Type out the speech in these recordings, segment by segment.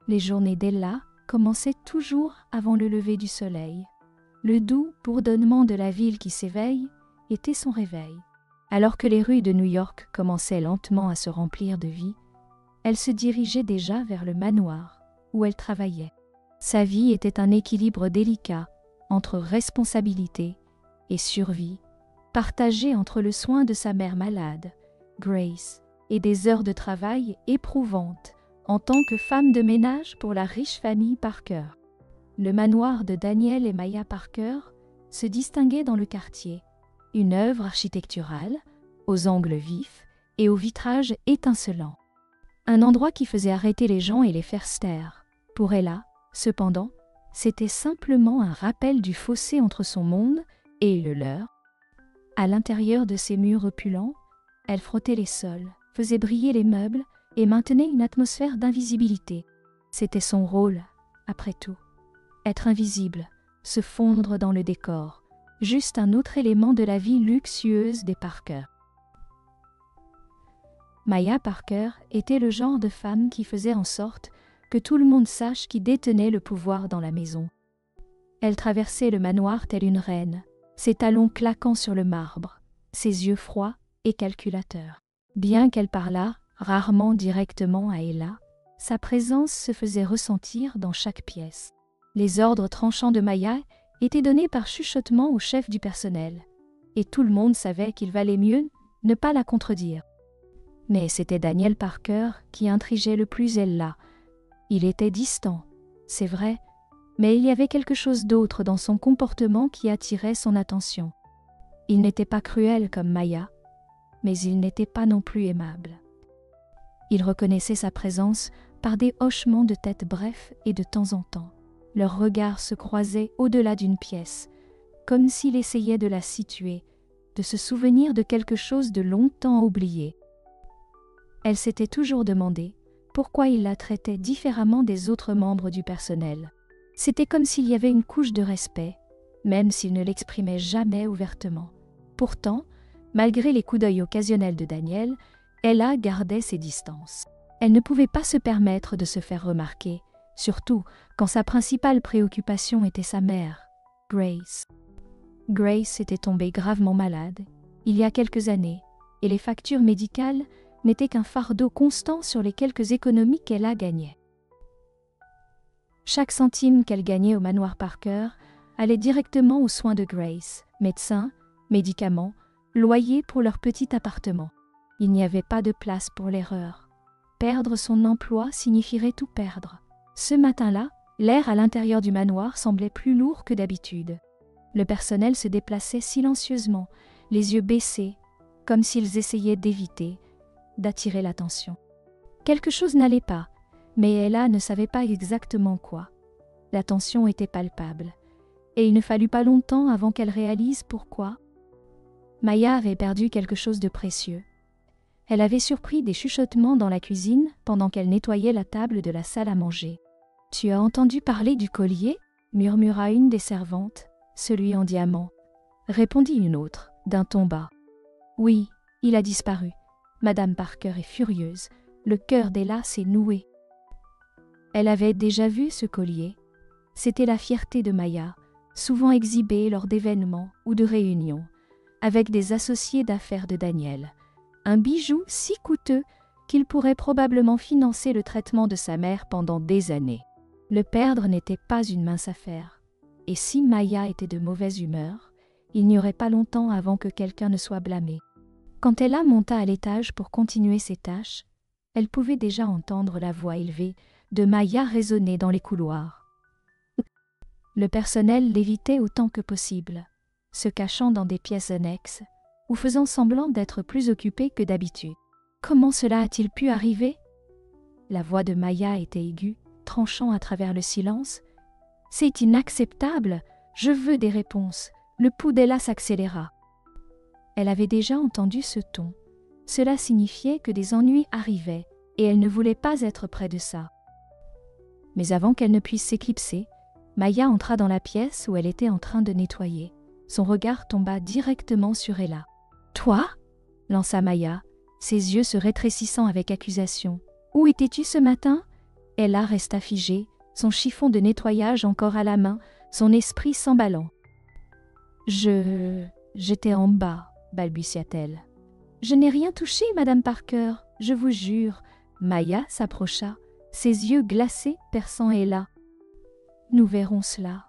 Les journées d'Ella commençaient toujours avant le lever du soleil. Le doux bourdonnement de la ville qui s'éveille était son réveil. Alors que les rues de New York commençaient lentement à se remplir de vie, elle se dirigeait déjà vers le manoir où elle travaillait. Sa vie était un équilibre délicat entre responsabilité et survie, partagé entre le soin de sa mère malade, Grace, et des heures de travail éprouvantes en tant que femme de ménage pour la riche famille Parker. Le manoir de Daniel et Maya Parker se distinguait dans le quartier, une œuvre architecturale, aux angles vifs et aux vitrages étincelants. Un endroit qui faisait arrêter les gens et les faire se taire. Pour Ella, cependant, c'était simplement un rappel du fossé entre son monde et le leur. À l'intérieur de ces murs opulents, elle frottait les sols, faisait briller les meubles et maintenait une atmosphère d'invisibilité. C'était son rôle, après tout. Être invisible, se fondre dans le décor, juste un autre élément de la vie luxueuse des Parker. Maya Parker était le genre de femme qui faisait en sorte que tout le monde sache qui détenait le pouvoir dans la maison. Elle traversait le manoir telle une reine, ses talons claquant sur le marbre, ses yeux froids et calculateurs. Bien qu'elle parlât rarement directement à Ella, sa présence se faisait ressentir dans chaque pièce. Les ordres tranchants de Maya étaient donnés par chuchotement au chef du personnel, et tout le monde savait qu'il valait mieux ne pas la contredire. Mais c'était Daniel Parker qui intriguait le plus Ella. Il était distant, c'est vrai, mais il y avait quelque chose d'autre dans son comportement qui attirait son attention. Il n'était pas cruel comme Maya, mais il n'était pas non plus aimable. Il reconnaissait sa présence par des hochements de tête brefs et de temps en temps. Leurs regards se croisaient au-delà d'une pièce, comme s'il essayait de la situer, de se souvenir de quelque chose de longtemps oublié. Elle s'était toujours demandé pourquoi il la traitait différemment des autres membres du personnel. C'était comme s'il y avait une couche de respect, même s'il ne l'exprimait jamais ouvertement. Pourtant, malgré les coups d'œil occasionnels de Daniel, Ella gardait ses distances. Elle ne pouvait pas se permettre de se faire remarquer, surtout quand sa principale préoccupation était sa mère, Grace. Grace était tombée gravement malade, il y a quelques années, et les factures médicales n'étaient qu'un fardeau constant sur les quelques économies qu'Ella gagnait. Chaque centime qu'elle gagnait au manoir Parker allait directement aux soins de Grace, médecins, médicaments, loyer pour leur petit appartement. Il n'y avait pas de place pour l'erreur. Perdre son emploi signifierait tout perdre. Ce matin-là, l'air à l'intérieur du manoir semblait plus lourd que d'habitude. Le personnel se déplaçait silencieusement, les yeux baissés, comme s'ils essayaient d'éviter, d'attirer l'attention. Quelque chose n'allait pas, mais Ella ne savait pas exactement quoi. La tension était palpable, et il ne fallut pas longtemps avant qu'elle réalise pourquoi. Maya avait perdu quelque chose de précieux. Elle avait surpris des chuchotements dans la cuisine pendant qu'elle nettoyait la table de la salle à manger. « Tu as entendu parler du collier ?» murmura une des servantes. « Celui en diamant. » répondit une autre, d'un ton bas. « Oui, il a disparu. » Madame Parker est furieuse. Le cœur d'Ella s'est noué. Elle avait déjà vu ce collier. C'était la fierté de Maya, souvent exhibée lors d'événements ou de réunions, avec des associés d'affaires de Daniel. Un bijou si coûteux qu'il pourrait probablement financer le traitement de sa mère pendant des années. Le perdre n'était pas une mince affaire. Et si Maya était de mauvaise humeur, il n'y aurait pas longtemps avant que quelqu'un ne soit blâmé. Quand Ella monta à l'étage pour continuer ses tâches, elle pouvait déjà entendre la voix élevée de Maya résonner dans les couloirs. Le personnel l'évitait autant que possible, se cachant dans des pièces annexes ou faisant semblant d'être plus occupé que d'habitude. Comment cela a-t-il pu arriver? La voix de Maya était aiguë, tranchant à travers le silence. C'est inacceptable, je veux des réponses. Le pouls d'Ella s'accéléra. Elle avait déjà entendu ce ton. Cela signifiait que des ennuis arrivaient et elle ne voulait pas être près de ça. Mais avant qu'elle ne puisse s'éclipser, Maya entra dans la pièce où elle était en train de nettoyer. Son regard tomba directement sur Ella. « Toi ?» lança Maya, ses yeux se rétrécissant avec accusation. « Où étais-tu ce matin ?» Ella resta figée, son chiffon de nettoyage encore à la main, son esprit s'emballant. J'étais en bas, balbutia-t-elle. Je n'ai rien touché, Madame Parker, je vous jure. Maya s'approcha, ses yeux glacés perçant Ella. Nous verrons cela,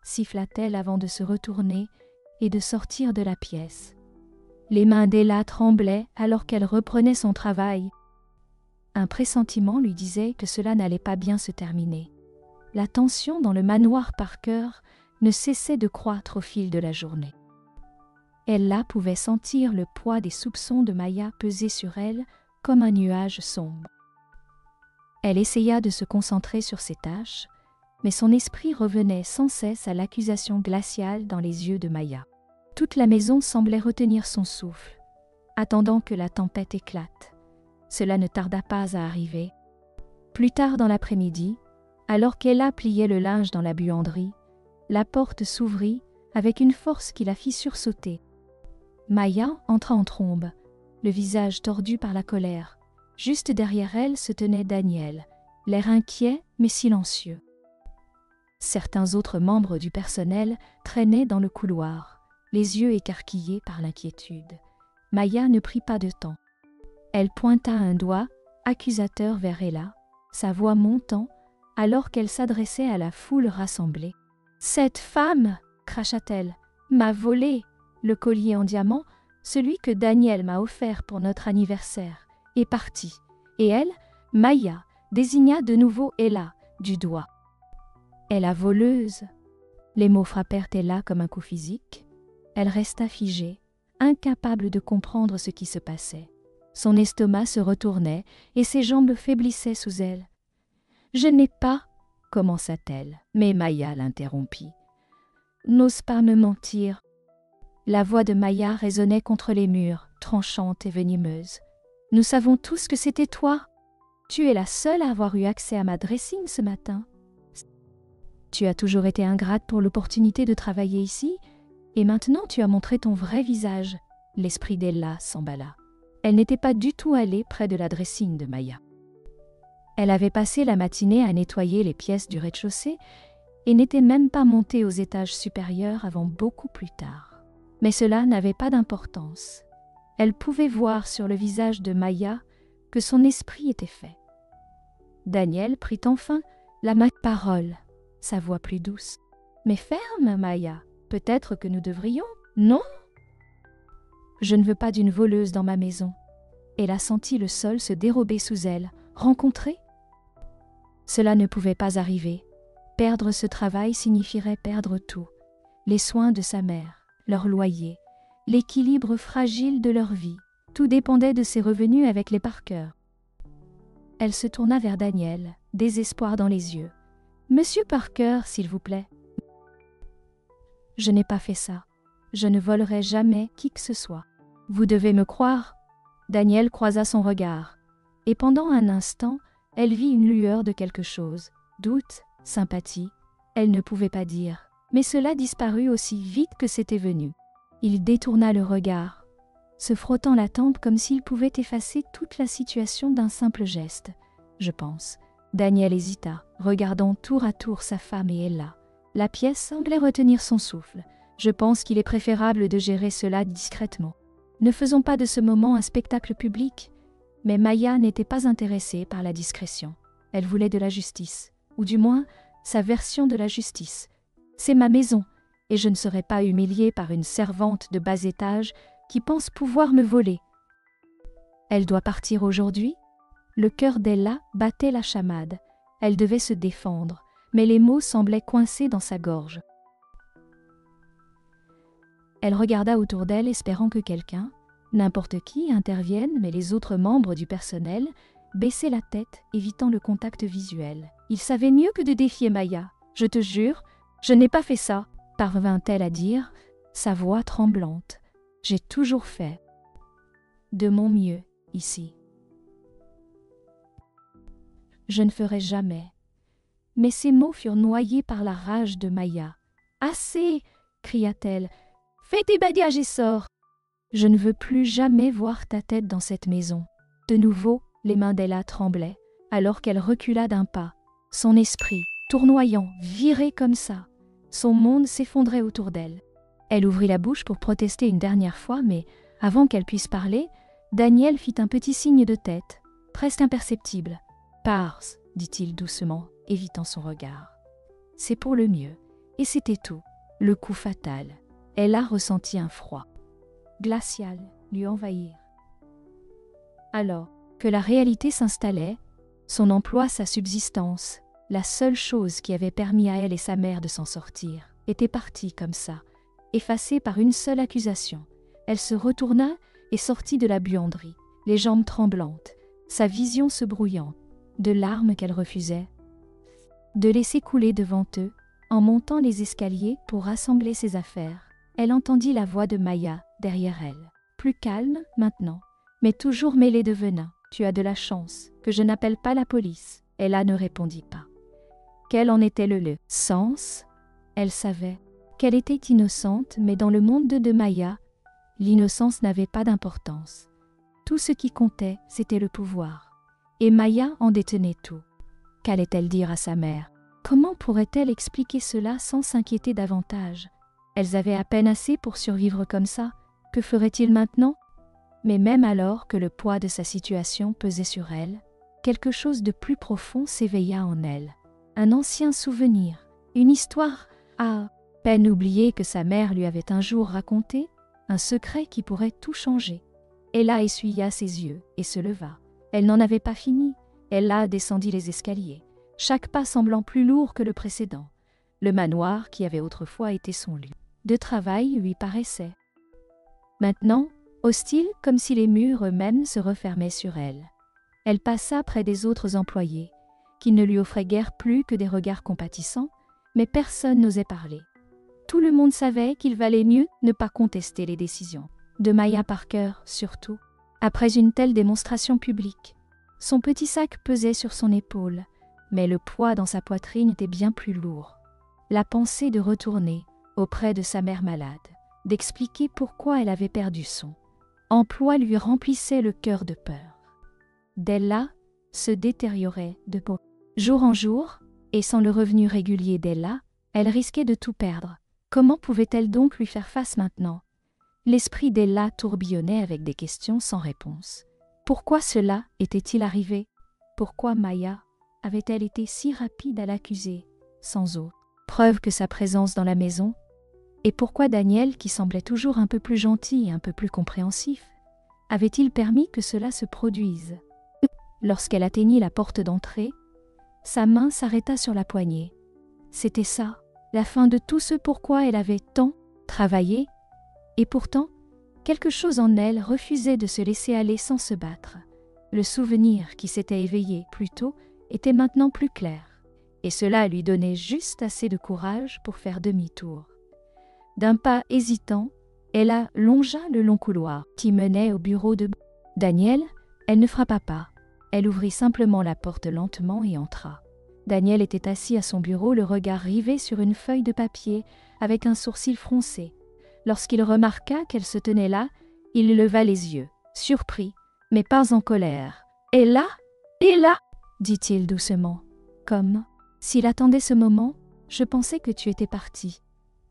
siffla-t-elle avant de se retourner et de sortir de la pièce. Les mains d'Ella tremblaient alors qu'elle reprenait son travail. Un pressentiment lui disait que cela n'allait pas bien se terminer. La tension dans le manoir Parker ne cessait de croître au fil de la journée. Ella pouvait sentir le poids des soupçons de Maya peser sur elle comme un nuage sombre. Elle essaya de se concentrer sur ses tâches, mais son esprit revenait sans cesse à l'accusation glaciale dans les yeux de Maya. Toute la maison semblait retenir son souffle, attendant que la tempête éclate. Cela ne tarda pas à arriver. Plus tard dans l'après-midi, alors qu'Ella pliait le linge dans la buanderie, la porte s'ouvrit avec une force qui la fit sursauter. Maya entra en trombe, le visage tordu par la colère. Juste derrière elle se tenait Daniel, l'air inquiet mais silencieux. Certains autres membres du personnel traînaient dans le couloir, les yeux écarquillés par l'inquiétude. Maya ne prit pas de temps. Elle pointa un doigt accusateur vers Ella, sa voix montant alors qu'elle s'adressait à la foule rassemblée. « Cette femme, cracha-t-elle, m'a volé le collier en diamant, celui que Daniel m'a offert pour notre anniversaire, est parti. Et elle, Maya, désigna de nouveau Ella du doigt. Et la voleuse. Les mots frappèrent Ella comme un coup physique. Elle resta figée, incapable de comprendre ce qui se passait. Son estomac se retournait et ses jambes faiblissaient sous elle. « Je n'ai pas, commença-t-elle, mais Maya l'interrompit. « N'ose pas me mentir. » La voix de Maya résonnait contre les murs, tranchante et venimeuse. « Nous savons tous que c'était toi. Tu es la seule à avoir eu accès à ma dressing ce matin. Tu as toujours été ingrate pour l'opportunité de travailler ici, et maintenant tu as montré ton vrai visage. » L'esprit d'Ella s'emballa. Elle n'était pas du tout allée près de la dressing de Maya. Elle avait passé la matinée à nettoyer les pièces du rez-de-chaussée et n'était même pas montée aux étages supérieurs avant beaucoup plus tard. Mais cela n'avait pas d'importance. Elle pouvait voir sur le visage de Maya que son esprit était fait. Daniel prit enfin la parole, sa voix plus douce. « Mais ferme, Maya, peut-être que nous devrions, non ? Je ne veux pas d'une voleuse dans ma maison. » Elle a senti le sol se dérober sous elle. Rencontrer ? Cela ne pouvait pas arriver. Perdre ce travail signifierait perdre tout. Les soins de sa mère, leur loyer, l'équilibre fragile de leur vie. Tout dépendait de ses revenus avec les Parker. Elle se tourna vers Daniel, désespoir dans les yeux. « Monsieur Parker, s'il vous plaît. »« Je n'ai pas fait ça. Je ne volerai jamais qui que ce soit. Vous devez me croire. » Daniel croisa son regard, et pendant un instant, elle vit une lueur de quelque chose. Doute, sympathie, elle ne pouvait pas dire, mais cela disparut aussi vite que c'était venu. Il détourna le regard, se frottant la tempe comme s'il pouvait effacer toute la situation d'un simple geste. Je pense. Daniel hésita, regardant tour à tour sa femme et Ella. La pièce semblait retenir son souffle. Je pense qu'il est préférable de gérer cela discrètement. Ne faisons pas de ce moment un spectacle public. Mais Maya n'était pas intéressée par la discrétion. Elle voulait de la justice, ou du moins sa version de la justice. C'est ma maison, et je ne serai pas humiliée par une servante de bas étage qui pense pouvoir me voler. Elle doit partir aujourd'hui ? Le cœur d'Ella battait la chamade. Elle devait se défendre, mais les mots semblaient coincés dans sa gorge. Elle regarda autour d'elle, espérant que quelqu'un, n'importe qui, intervienne, mais les autres membres du personnel baissaient la tête, évitant le contact visuel. Ils savaient mieux que de défier Maya. « Je te jure, je n'ai pas fait ça », parvint-elle à dire, sa voix tremblante. « J'ai toujours fait de mon mieux ici. Je ne ferai jamais. » Mais ces mots furent noyés par la rage de Maya. « Assez !» cria-t-elle. « Fais tes bagages et sors. Je ne veux plus jamais voir ta tête dans cette maison. » De nouveau, les mains d'Ella tremblaient, alors qu'elle recula d'un pas. Son esprit, tournoyant, viré comme ça. Son monde s'effondrait autour d'elle. Elle ouvrit la bouche pour protester une dernière fois, mais avant qu'elle puisse parler, Daniel fit un petit signe de tête, presque imperceptible. « Pars », dit-il doucement, évitant son regard. « C'est pour le mieux. » Et c'était tout. Le coup fatal. Elle a ressenti un froid glacial lui envahir. Alors que la réalité s'installait, son emploi, sa subsistance, la seule chose qui avait permis à elle et sa mère de s'en sortir, était partie comme ça, effacée par une seule accusation. Elle se retourna et sortit de la buanderie, les jambes tremblantes, sa vision se brouillant, de larmes qu'elle refusait de laisser couler devant eux. En montant les escaliers pour rassembler ses affaires, elle entendit la voix de Maya derrière elle, plus calme maintenant, mais toujours mêlée de venin. « Tu as de la chance que je n'appelle pas la police. » Ella ne répondit pas. Quel en était le sens? Elle savait qu'elle était innocente, mais dans le monde de Maya, l'innocence n'avait pas d'importance. Tout ce qui comptait, c'était le pouvoir. Et Maya en détenait tout. Qu'allait-elle dire à sa mère? Comment pourrait-elle expliquer cela sans s'inquiéter davantage? Elles avaient à peine assez pour survivre comme ça. Que ferait-il maintenant? Mais même alors que le poids de sa situation pesait sur elle, quelque chose de plus profond s'éveilla en elle. Un ancien souvenir, une histoire à peine oubliée que sa mère lui avait un jour racontée, un secret qui pourrait tout changer. Ella essuya ses yeux et se leva. Elle n'en avait pas fini. Ella descendit les escaliers, chaque pas semblant plus lourd que le précédent. Le manoir, qui avait autrefois été son lieu de travail, lui paraissait maintenant hostile, comme si les murs eux-mêmes se refermaient sur elle. Elle passa près des autres employés, qui ne lui offraient guère plus que des regards compatissants, mais personne n'osait parler. Tout le monde savait qu'il valait mieux ne pas contester les décisions de Maya Parker, surtout après une telle démonstration publique. Son petit sac pesait sur son épaule, mais le poids dans sa poitrine était bien plus lourd. La pensée de retourner auprès de sa mère malade, d'expliquer pourquoi elle avait perdu son emploi lui remplissait le cœur de peur. Della se détériorait de jour en jour, et sans le revenu régulier d'Ella, elle risquait de tout perdre. Comment pouvait-elle donc lui faire face maintenant? L'esprit d'Ella tourbillonnait avec des questions sans réponse. Pourquoi cela était-il arrivé? Pourquoi Maya avait-elle été si rapide à l'accuser, sans autre preuve que sa présence dans la maison? Et pourquoi Daniel, qui semblait toujours un peu plus gentil et un peu plus compréhensif, avait-il permis que cela se produise? Lorsqu'elle atteignit la porte d'entrée, sa main s'arrêta sur la poignée. C'était ça, la fin de tout ce pourquoi elle avait tant travaillé, et pourtant, quelque chose en elle refusait de se laisser aller sans se battre. Le souvenir qui s'était éveillé plus tôt était maintenant plus clair, et cela lui donnait juste assez de courage pour faire demi-tour. D'un pas hésitant, Ella longea le long couloir qui menait au bureau de Daniel. Elle ne frappa pas. Elle ouvrit simplement la porte lentement et entra. Daniel était assis à son bureau, le regard rivé sur une feuille de papier, avec un sourcil froncé. Lorsqu'il remarqua qu'elle se tenait là, il leva les yeux, surpris, mais pas en colère. « Ella, Ella !» dit-il doucement. Comme s'il attendait ce moment, je pensais que tu étais partie.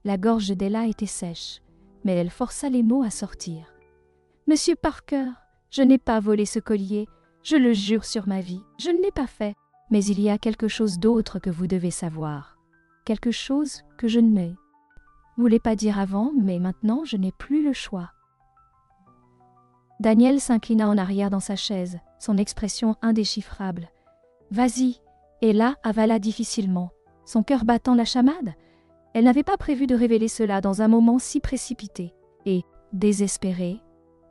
La gorge d'Ella était sèche, mais elle força les mots à sortir. « Monsieur Parker, je n'ai pas volé ce collier, je le jure sur ma vie, je ne l'ai pas fait. Mais il y a quelque chose d'autre que vous devez savoir, quelque chose que je ne voulais pas dire avant, mais maintenant je n'ai plus le choix. » Daniel s'inclina en arrière dans sa chaise, son expression indéchiffrable. « Vas-y !» Ella avala difficilement, son cœur battant la chamade. Elle n'avait pas prévu de révéler cela dans un moment si précipité et désespéré,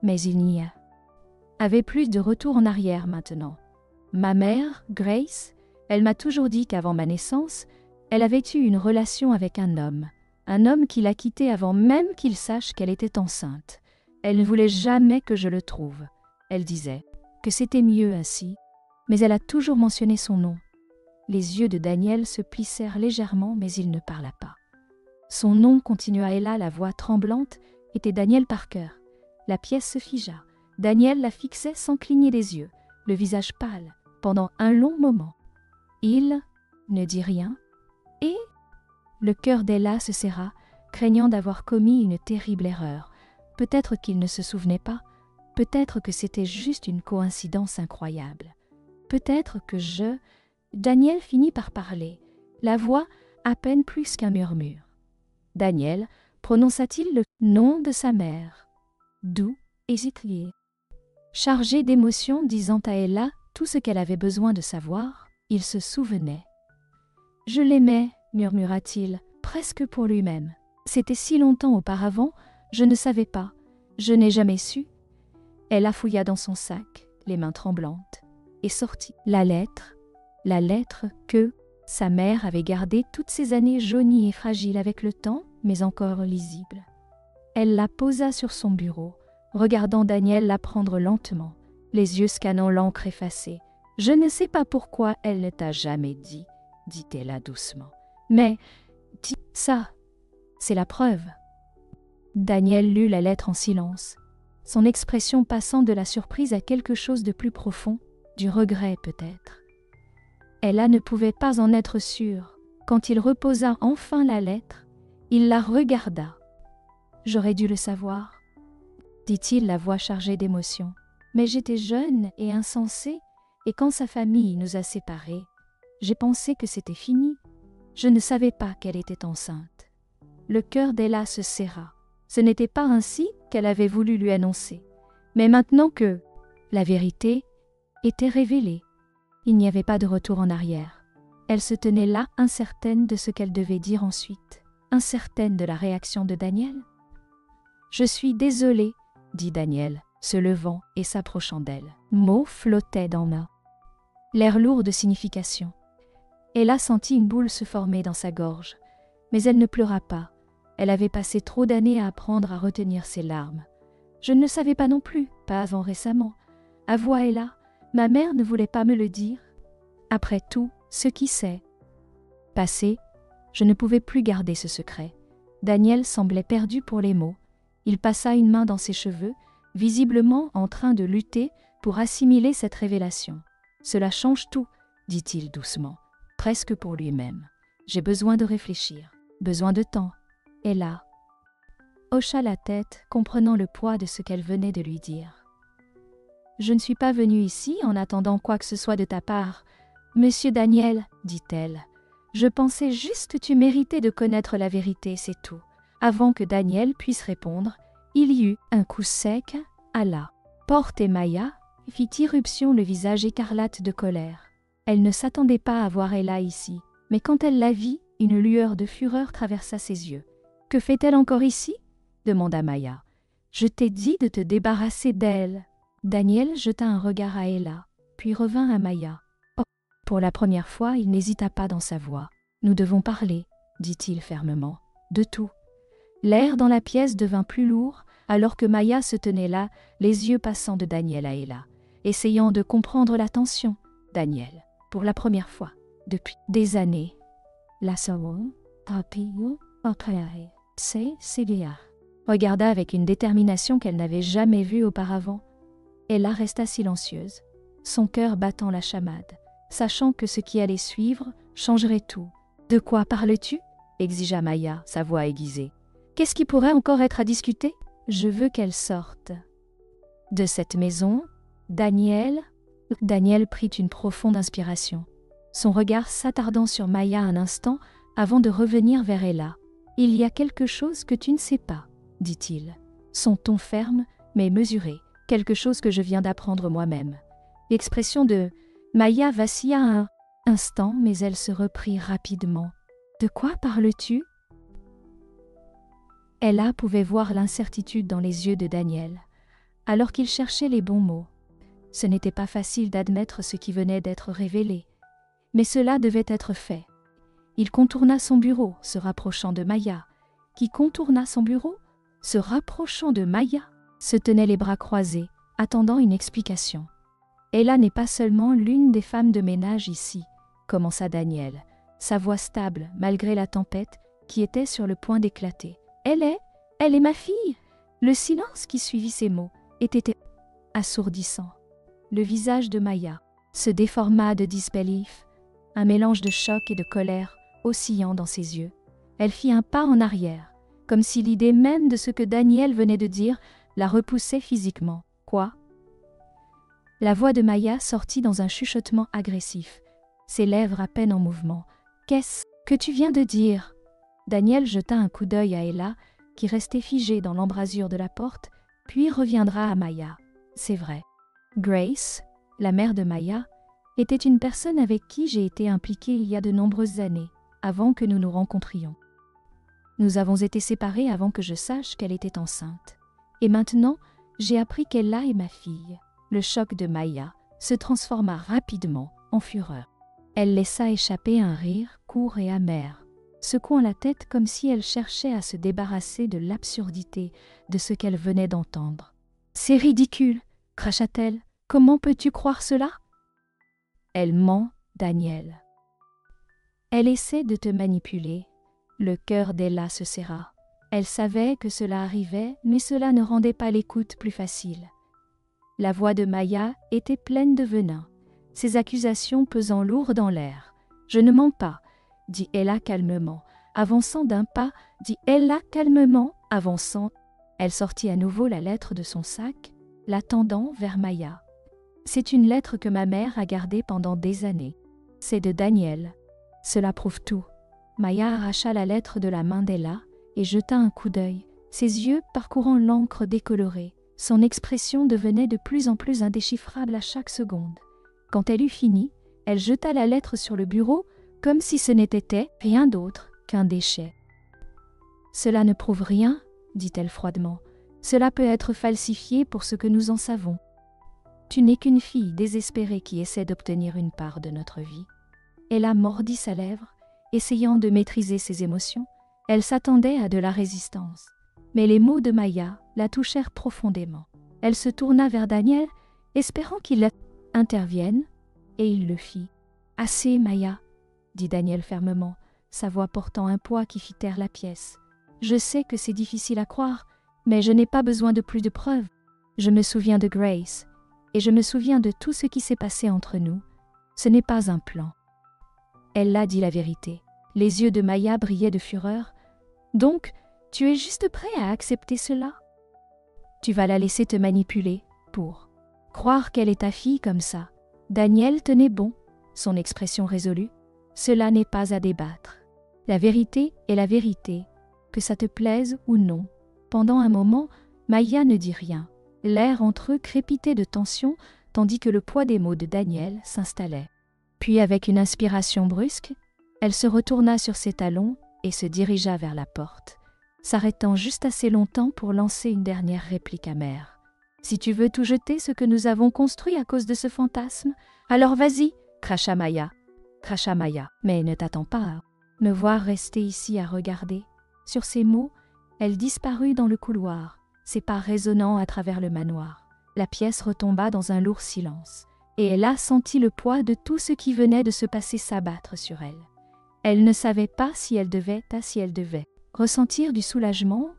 mais il n'y avait plus de retour en arrière maintenant. Ma mère, Grace, elle m'a toujours dit qu'avant ma naissance, elle avait eu une relation avec un homme qui l'a quittée avant même qu'il sache qu'elle était enceinte. Elle ne voulait jamais que je le trouve. Elle disait que c'était mieux ainsi, mais elle a toujours mentionné son nom. Les yeux de Daniel se plissèrent légèrement, mais il ne parla pas. Son nom, continua Ella, la voix tremblante, était Daniel Parker. La pièce se figea. Daniel la fixait sans cligner des yeux, le visage pâle, pendant un long moment. Il ne dit rien, et le cœur d'Ella se serra, craignant d'avoir commis une terrible erreur. Peut-être qu'il ne se souvenait pas, peut-être que c'était juste une coïncidence incroyable. Peut-être que Daniel finit par parler, la voix à peine plus qu'un murmure. Daniel prononça-t-il le nom de sa mère, doux et hésitant, chargé d'émotion, disant à Ella tout ce qu'elle avait besoin de savoir. Il se souvenait. « Je l'aimais » murmura-t-il, presque pour lui-même. « C'était si longtemps auparavant, je ne savais pas, je n'ai jamais su. » Ella fouilla dans son sac, les mains tremblantes, et sortit la lettre que sa mère avait gardée toutes ces années jaunie et fragile avec le temps, mais encore lisible. Elle la posa sur son bureau, regardant Daniel la prendre lentement, les yeux scannant l'encre effacée. « Je ne sais pas pourquoi elle ne t'a jamais dit, » dit-elle doucement. « Mais, dis ça, c'est la preuve. » Daniel lut la lettre en silence, son expression passant de la surprise à quelque chose de plus profond, du regret peut-être. Ella ne pouvait pas en être sûre. Quand il reposa enfin la lettre, il la regarda. « J'aurais dû le savoir, » dit-il, la voix chargée d'émotion. « Mais j'étais jeune et insensée, et quand sa famille nous a séparés, j'ai pensé que c'était fini. Je ne savais pas qu'elle était enceinte. » Le cœur d'Ella se serra. Ce n'était pas ainsi qu'elle avait voulu lui annoncer. Mais maintenant que la vérité était révélée, il n'y avait pas de retour en arrière. Elle se tenait là, incertaine de ce qu'elle devait dire ensuite, incertaine de la réaction de Daniel. « Je suis désolée, » dit Daniel, se levant et s'approchant d'elle. Mots flottaient dans l'air lourd de signification. Ella sentit une boule se former dans sa gorge, mais elle ne pleura pas. Elle avait passé trop d'années à apprendre à retenir ses larmes. « Je ne le savais pas non plus, pas avant récemment. » Avoua Ella, « Ma mère ne voulait pas me le dire. » Après tout, ce qui s'est passé, je ne pouvais plus garder ce secret. Daniel semblait perdu pour les mots. Il passa une main dans ses cheveux, visiblement en train de lutter pour assimiler cette révélation. « Cela change tout, » dit-il doucement, presque pour lui-même. « J'ai besoin de réfléchir, besoin de temps. » Ella hocha la tête, comprenant le poids de ce qu'elle venait de lui dire. « Je ne suis pas venue ici en attendant quoi que ce soit de ta part, Monsieur Daniel, dit-elle. Je pensais juste que tu méritais de connaître la vérité, c'est tout. » Avant que Daniel puisse répondre, il y eut un coup sec à la porte et Maya fit irruption, le visage écarlate de colère. Elle ne s'attendait pas à voir Ella ici, mais quand elle la vit, une lueur de fureur traversa ses yeux. « Que fait-elle encore ici ?» demanda Maya. « Je t'ai dit de te débarrasser d'elle. » Daniel jeta un regard à Ella, puis revint à Maya. Oh. Pour la première fois, il n'hésita pas dans sa voix. « Nous devons parler, » dit-il fermement. « De tout. » L'air dans la pièce devint plus lourd, alors que Maya se tenait là, les yeux passant de Daniel à Ella, essayant de comprendre la tension. Daniel, pour la première fois, depuis des années. La savon, papillon, après, c'est Célia. Regarda avec une détermination qu'elle n'avait jamais vue auparavant. Ella resta silencieuse, son cœur battant la chamade, sachant que ce qui allait suivre changerait tout. « De quoi parles-tu » exigea Maya, sa voix aiguisée. « Qu'est-ce qui pourrait encore être à discuter ? Je veux qu'elle sorte. » De cette maison, Daniel prit une profonde inspiration, son regard s'attardant sur Maya un instant avant de revenir vers Ella. « Il y a quelque chose que tu ne sais pas, » dit-il, son ton ferme mais mesuré, quelque chose que je viens d'apprendre moi-même. L'expression de Maya vacilla un instant, mais elle se reprit rapidement. « De quoi parles-tu » Ella pouvait voir l'incertitude dans les yeux de Daniel, alors qu'il cherchait les bons mots. Ce n'était pas facile d'admettre ce qui venait d'être révélé, mais cela devait être fait. Il contourna son bureau, se rapprochant de Maya, qui contourna son bureau, se rapprochant de Maya, se tenait les bras croisés, attendant une explication. « Ella n'est pas seulement l'une des femmes de ménage ici, » commença Daniel, sa voix stable malgré la tempête qui était sur le point d'éclater. « Elle est ma fille !» Le silence qui suivit ces mots était assourdissant. Le visage de Maya se déforma de disbelief, un mélange de choc et de colère oscillant dans ses yeux. Elle fit un pas en arrière, comme si l'idée même de ce que Daniel venait de dire la repoussait physiquement. « Quoi ?» La voix de Maya sortit dans un chuchotement agressif, ses lèvres à peine en mouvement. « Qu'est-ce que tu viens de dire ?» Daniel jeta un coup d'œil à Ella, qui restait figée dans l'embrasure de la porte, puis reviendra à Maya. C'est vrai. Grace, la mère de Maya, était une personne avec qui j'ai été impliquée il y a de nombreuses années, avant que nous nous rencontrions. Nous avons été séparés avant que je sache qu'elle était enceinte. Et maintenant, j'ai appris qu'Ella est ma fille. Le choc de Maya se transforma rapidement en fureur. Elle laissa échapper un rire court et amer, secouant la tête comme si elle cherchait à se débarrasser de l'absurdité de ce qu'elle venait d'entendre. « C'est ridicule !» cracha-t-elle. « Comment peux-tu croire cela ?» Elle ment, Daniel. Elle essaie de te manipuler. Le cœur d'Ella se serra. Elle savait que cela arrivait, mais cela ne rendait pas l'écoute plus facile. La voix de Maya était pleine de venin, ses accusations pesant lourd dans l'air. « Je ne mens pas, » dit Ella calmement, avançant d'un pas, dit Ella calmement, avançant. Elle sortit à nouveau la lettre de son sac, la tendant vers Maya. « C'est une lettre que ma mère a gardée pendant des années. C'est de Daniel. Cela prouve tout. » Maya arracha la lettre de la main d'Ella et jeta un coup d'œil, ses yeux parcourant l'encre décolorée. Son expression devenait de plus en plus indéchiffrable à chaque seconde. Quand elle eut fini, elle jeta la lettre sur le bureau comme si ce n'était rien d'autre qu'un déchet. « Cela ne prouve rien, » dit-elle froidement. « Cela peut être falsifié pour ce que nous en savons. Tu n'es qu'une fille désespérée qui essaie d'obtenir une part de notre vie. » Ella mordit sa lèvre, essayant de maîtriser ses émotions. Elle s'attendait à de la résistance. Mais les mots de Maya la touchèrent profondément. Elle se tourna vers Daniel, espérant qu'il intervienne, et il le fit. « Assez, Maya, » dit Daniel fermement, sa voix portant un poids qui fit taire la pièce. « Je sais que c'est difficile à croire, mais je n'ai pas besoin de plus de preuves. Je me souviens de Grace, et je me souviens de tout ce qui s'est passé entre nous. Ce n'est pas un plan. » Elle a dit la vérité. Les yeux de Maya brillaient de fureur. « Donc, tu es juste prêt à accepter cela? Tu vas la laisser te manipuler pour croire qu'elle est ta fille comme ça. » Daniel tenait bon, son expression résolue. « Cela n'est pas à débattre. La vérité est la vérité, que ça te plaise ou non. » Pendant un moment, Maya ne dit rien. L'air entre eux crépitait de tension, tandis que le poids des mots de Daniel s'installait. Puis, avec une inspiration brusque, elle se retourna sur ses talons et se dirigea vers la porte, s'arrêtant juste assez longtemps pour lancer une dernière réplique amère. « Si tu veux tout jeter ce que nous avons construit à cause de ce fantasme, alors vas-y, cracha Maya. Mais ne t'attends pas à me voir rester ici à regarder. » Sur ces mots, elle disparut dans le couloir, ses pas résonnant à travers le manoir. La pièce retomba dans un lourd silence, et Ella sentit le poids de tout ce qui venait de se passer s'abattre sur elle. Elle ne savait pas si elle devait ressentir du soulagement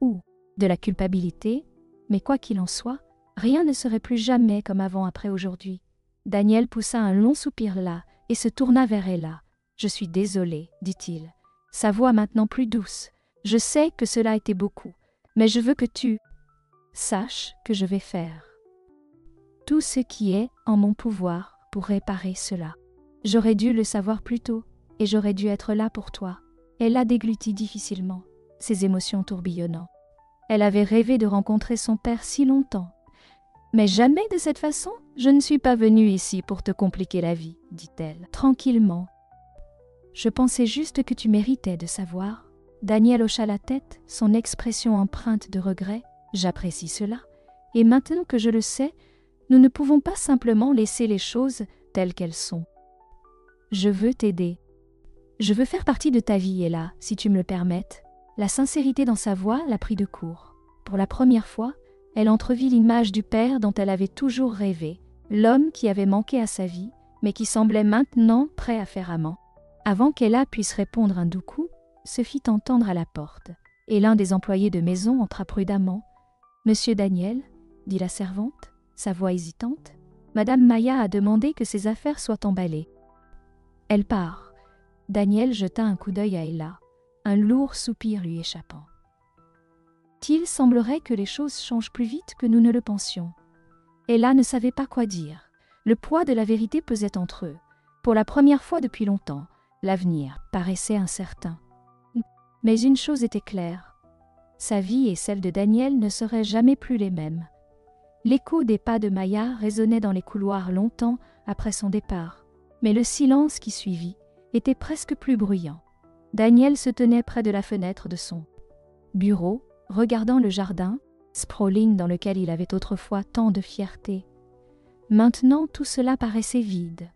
ou de la culpabilité, mais quoi qu'il en soit, rien ne serait plus jamais comme avant après aujourd'hui. Daniel poussa un long soupir là et se tourna vers Ella. « Je suis désolé, dit-il, sa voix maintenant plus douce. Je sais que cela a été beaucoup, mais je veux que tu saches que je vais faire tout ce qui est en mon pouvoir pour réparer cela. J'aurais dû le savoir plus tôt, et j'aurais dû être là pour toi. » Elle a dégluti difficilement, ses émotions tourbillonnant. Elle avait rêvé de rencontrer son père si longtemps. « Mais jamais de cette façon, je ne suis pas venue ici pour te compliquer la vie, » dit-elle, tranquillement. « Je pensais juste que tu méritais de savoir. » Daniel hocha la tête, son expression empreinte de regret. « J'apprécie cela. Et maintenant que je le sais, nous ne pouvons pas simplement laisser les choses telles qu'elles sont. Je veux t'aider. Je veux faire partie de ta vie, Ella, si tu me le permettes. » La sincérité dans sa voix la prit de court. Pour la première fois, elle entrevit l'image du père dont elle avait toujours rêvé, l'homme qui avait manqué à sa vie, mais qui semblait maintenant prêt à faire amant. Avant qu'Ella puisse répondre un doux coup, se fit entendre à la porte, et l'un des employés de maison entra prudemment. « Monsieur Daniel, » dit la servante, sa voix hésitante. Madame Maya a demandé que ses affaires soient emballées. Elle part. Daniel jeta un coup d'œil à Ella, un lourd soupir lui échappant. Il semblerait que les choses changent plus vite que nous ne le pensions. Ella ne savait pas quoi dire. Le poids de la vérité pesait entre eux. Pour la première fois depuis longtemps, l'avenir paraissait incertain. Mais une chose était claire. Sa vie et celle de Daniel ne seraient jamais plus les mêmes. L'écho des pas de Maya résonnait dans les couloirs longtemps après son départ, mais le silence qui suivit était presque plus bruyant. Daniel se tenait près de la fenêtre de son bureau, regardant le jardin, sprawling dans lequel il avait autrefois tant de fierté. Maintenant tout cela paraissait vide.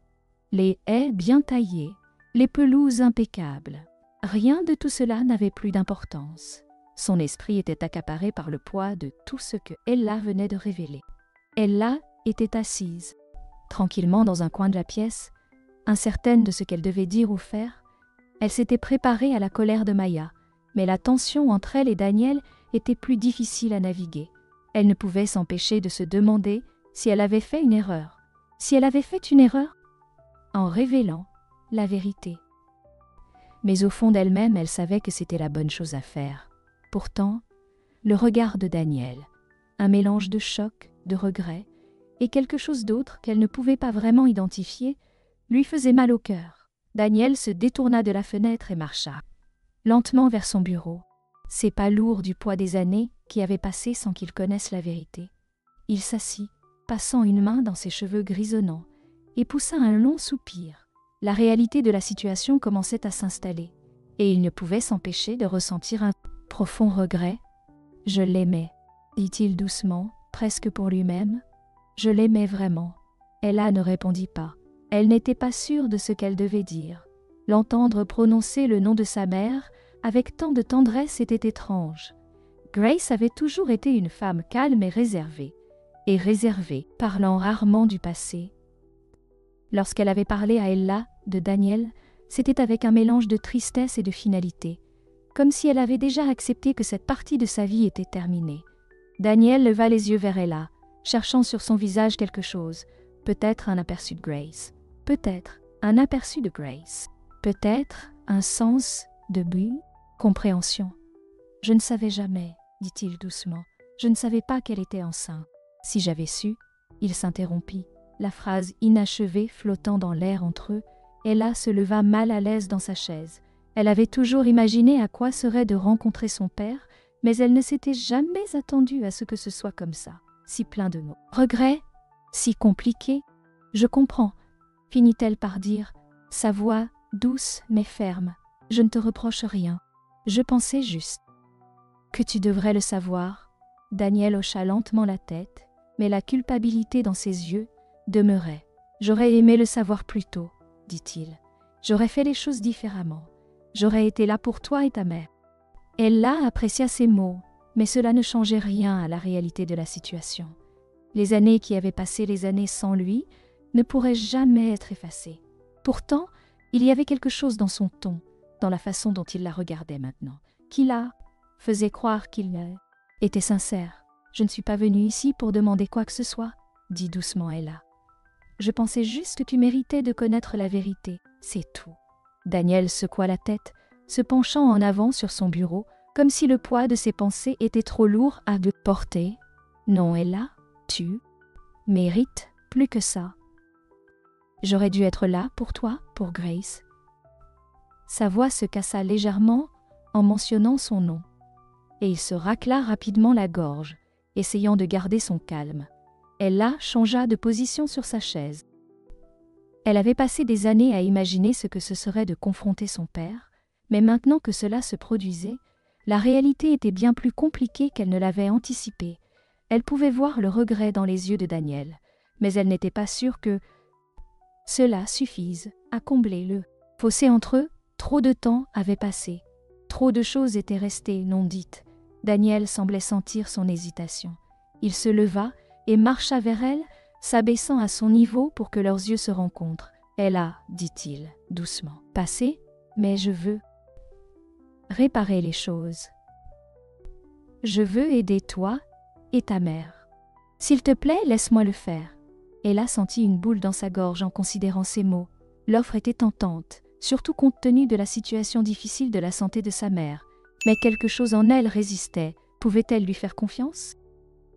Les haies bien taillées, les pelouses impeccables. Rien de tout cela n'avait plus d'importance. Son esprit était accaparé par le poids de tout ce que Ella venait de révéler. Ella était assise, tranquillement dans un coin de la pièce, incertaine de ce qu'elle devait dire ou faire. Elle s'était préparée à la colère de Maya, mais la tension entre elle et Daniel était plus difficile à naviguer. Elle ne pouvait s'empêcher de se demander si elle avait fait une erreur. Si elle avait fait une erreur en révélant la vérité. Mais au fond d'elle-même, elle savait que c'était la bonne chose à faire. Pourtant, le regard de Daniel, un mélange de choc, de regret et quelque chose d'autre qu'elle ne pouvait pas vraiment identifier, lui faisait mal au cœur. Daniel se détourna de la fenêtre et marcha lentement vers son bureau, ses pas lourds du poids des années qui avaient passé sans qu'il connaisse la vérité. Il s'assit, passant une main dans ses cheveux grisonnants, et poussa un long soupir. La réalité de la situation commençait à s'installer, et il ne pouvait s'empêcher de ressentir un profond regret. « Je l'aimais », dit-il doucement, presque pour lui-même. « Je l'aimais vraiment. » Ella ne répondit pas. Elle n'était pas sûre de ce qu'elle devait dire. L'entendre prononcer le nom de sa mère avec tant de tendresse était étrange. Grace avait toujours été une femme calme et réservée, parlant rarement du passé. Lorsqu'elle avait parlé à Ella de Daniel, c'était avec un mélange de tristesse et de finalité, comme si elle avait déjà accepté que cette partie de sa vie était terminée. Daniel leva les yeux vers Ella, cherchant sur son visage quelque chose, peut-être un aperçu de Grace, peut-être un aperçu de Grace, peut-être un sens de but, compréhension. « Je ne savais jamais, » dit-il doucement, « je ne savais pas qu'elle était enceinte. Si j'avais su… » Il s'interrompit, la phrase inachevée flottant dans l'air entre eux. Ella se leva mal à l'aise dans sa chaise. Elle avait toujours imaginé à quoi serait de rencontrer son père, mais elle ne s'était jamais attendue à ce que ce soit comme ça, si plein de mots. Regret, si compliqué. Je comprends, finit-elle par dire, sa voix douce mais ferme. Je ne te reproche rien. Je pensais juste que tu devrais le savoir. Daniel hocha lentement la tête, mais la culpabilité dans ses yeux demeurait. J'aurais aimé le savoir plus tôt, dit-il. J'aurais fait les choses différemment. J'aurais été là pour toi et ta mère. Ella apprécia ces mots, mais cela ne changeait rien à la réalité de la situation. Les années qui avaient passé les années sans lui ne pourraient jamais être effacées. Pourtant, il y avait quelque chose dans son ton, dans la façon dont il la regardait maintenant, qui la faisait croire qu'il était sincère. « Je ne suis pas venue ici pour demander quoi que ce soit, » dit doucement Ella. « Je pensais juste que tu méritais de connaître la vérité, c'est tout. » Daniel secoua la tête, se penchant en avant sur son bureau, comme si le poids de ses pensées était trop lourd à porter. « Non, Ella, tu mérites plus que ça. J'aurais dû être là pour toi, pour Grace. » Sa voix se cassa légèrement en mentionnant son nom, et il se racla rapidement la gorge, essayant de garder son calme. Ella changea de position sur sa chaise. Elle avait passé des années à imaginer ce que ce serait de confronter son père, mais maintenant que cela se produisait, la réalité était bien plus compliquée qu'elle ne l'avait anticipé. Elle pouvait voir le regret dans les yeux de Daniel, mais elle n'était pas sûre que cela suffise à combler le fossé entre eux. Trop de temps avait passé. Trop de choses étaient restées non dites. Daniel semblait sentir son hésitation. Il se leva et marcha vers elle, s'abaissant à son niveau pour que leurs yeux se rencontrent. « Ella, dit-il, doucement, passé, mais je veux réparer les choses. Je veux aider toi et ta mère. S'il te plaît, laisse-moi le faire. » Ella sentit une boule dans sa gorge en considérant ces mots. L'offre était tentante, surtout compte tenu de la situation difficile de la santé de sa mère. Mais quelque chose en elle résistait. Pouvait-elle lui faire confiance?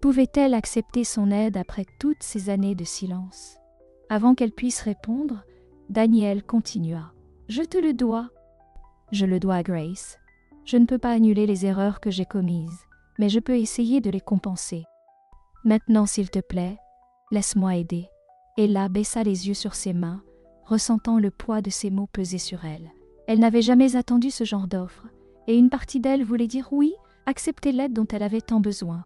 Pouvait-elle accepter son aide après toutes ces années de silence? Avant qu'elle puisse répondre, Daniel continua. « Je te le dois. Je le dois à Grace. Je ne peux pas annuler les erreurs que j'ai commises, mais je peux essayer de les compenser. Maintenant, s'il te plaît, laisse-moi aider. » Ella baissa les yeux sur ses mains, ressentant le poids de ces mots peser sur elle. Elle n'avait jamais attendu ce genre d'offre, et une partie d'elle voulait dire oui, accepter l'aide dont elle avait tant besoin.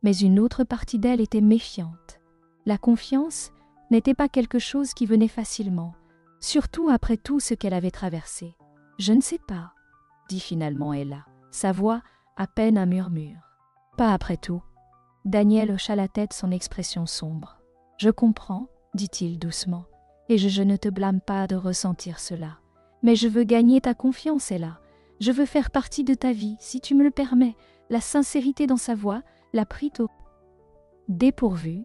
Mais une autre partie d'elle était méfiante. La confiance n'était pas quelque chose qui venait facilement, surtout après tout ce qu'elle avait traversé. « Je ne sais pas, » dit finalement Ella, sa voix à peine un murmure. « Pas après tout. » Daniel hocha la tête, son expression sombre. « Je comprends, » dit-il doucement, « et je ne te blâme pas de ressentir cela. Mais je veux gagner ta confiance, Ella. Je veux faire partie de ta vie, si tu me le permets. » La sincérité dans sa voix la prit au dépourvu.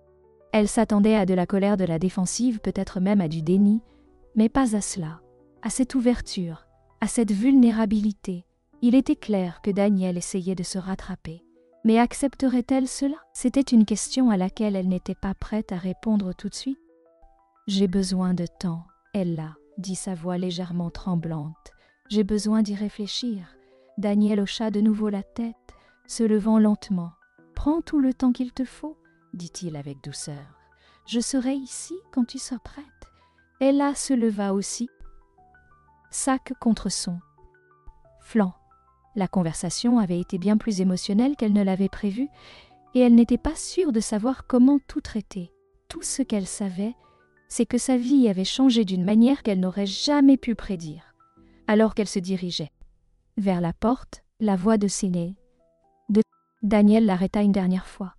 Elle s'attendait à de la colère, de la défensive, peut-être même à du déni, mais pas à cela, à cette ouverture, à cette vulnérabilité. Il était clair que Daniel essayait de se rattraper. Mais accepterait-elle cela? C'était une question à laquelle elle n'était pas prête à répondre tout de suite. « J'ai besoin de temps, Ella, » dit sa voix légèrement tremblante. « J'ai besoin d'y réfléchir. » Daniel hocha de nouveau la tête, se levant lentement. « Prends tout le temps qu'il te faut, » dit-il avec douceur. « Je serai ici quand tu seras prête. » Ella se leva aussi, sac contre son flanc. La conversation avait été bien plus émotionnelle qu'elle ne l'avait prévu, et elle n'était pas sûre de savoir comment tout traiter. Tout ce qu'elle savait, c'est que sa vie avait changé d'une manière qu'elle n'aurait jamais pu prédire. Alors qu'elle se dirigeait vers la porte, la voix de Séné de Daniel l'arrêta une dernière fois.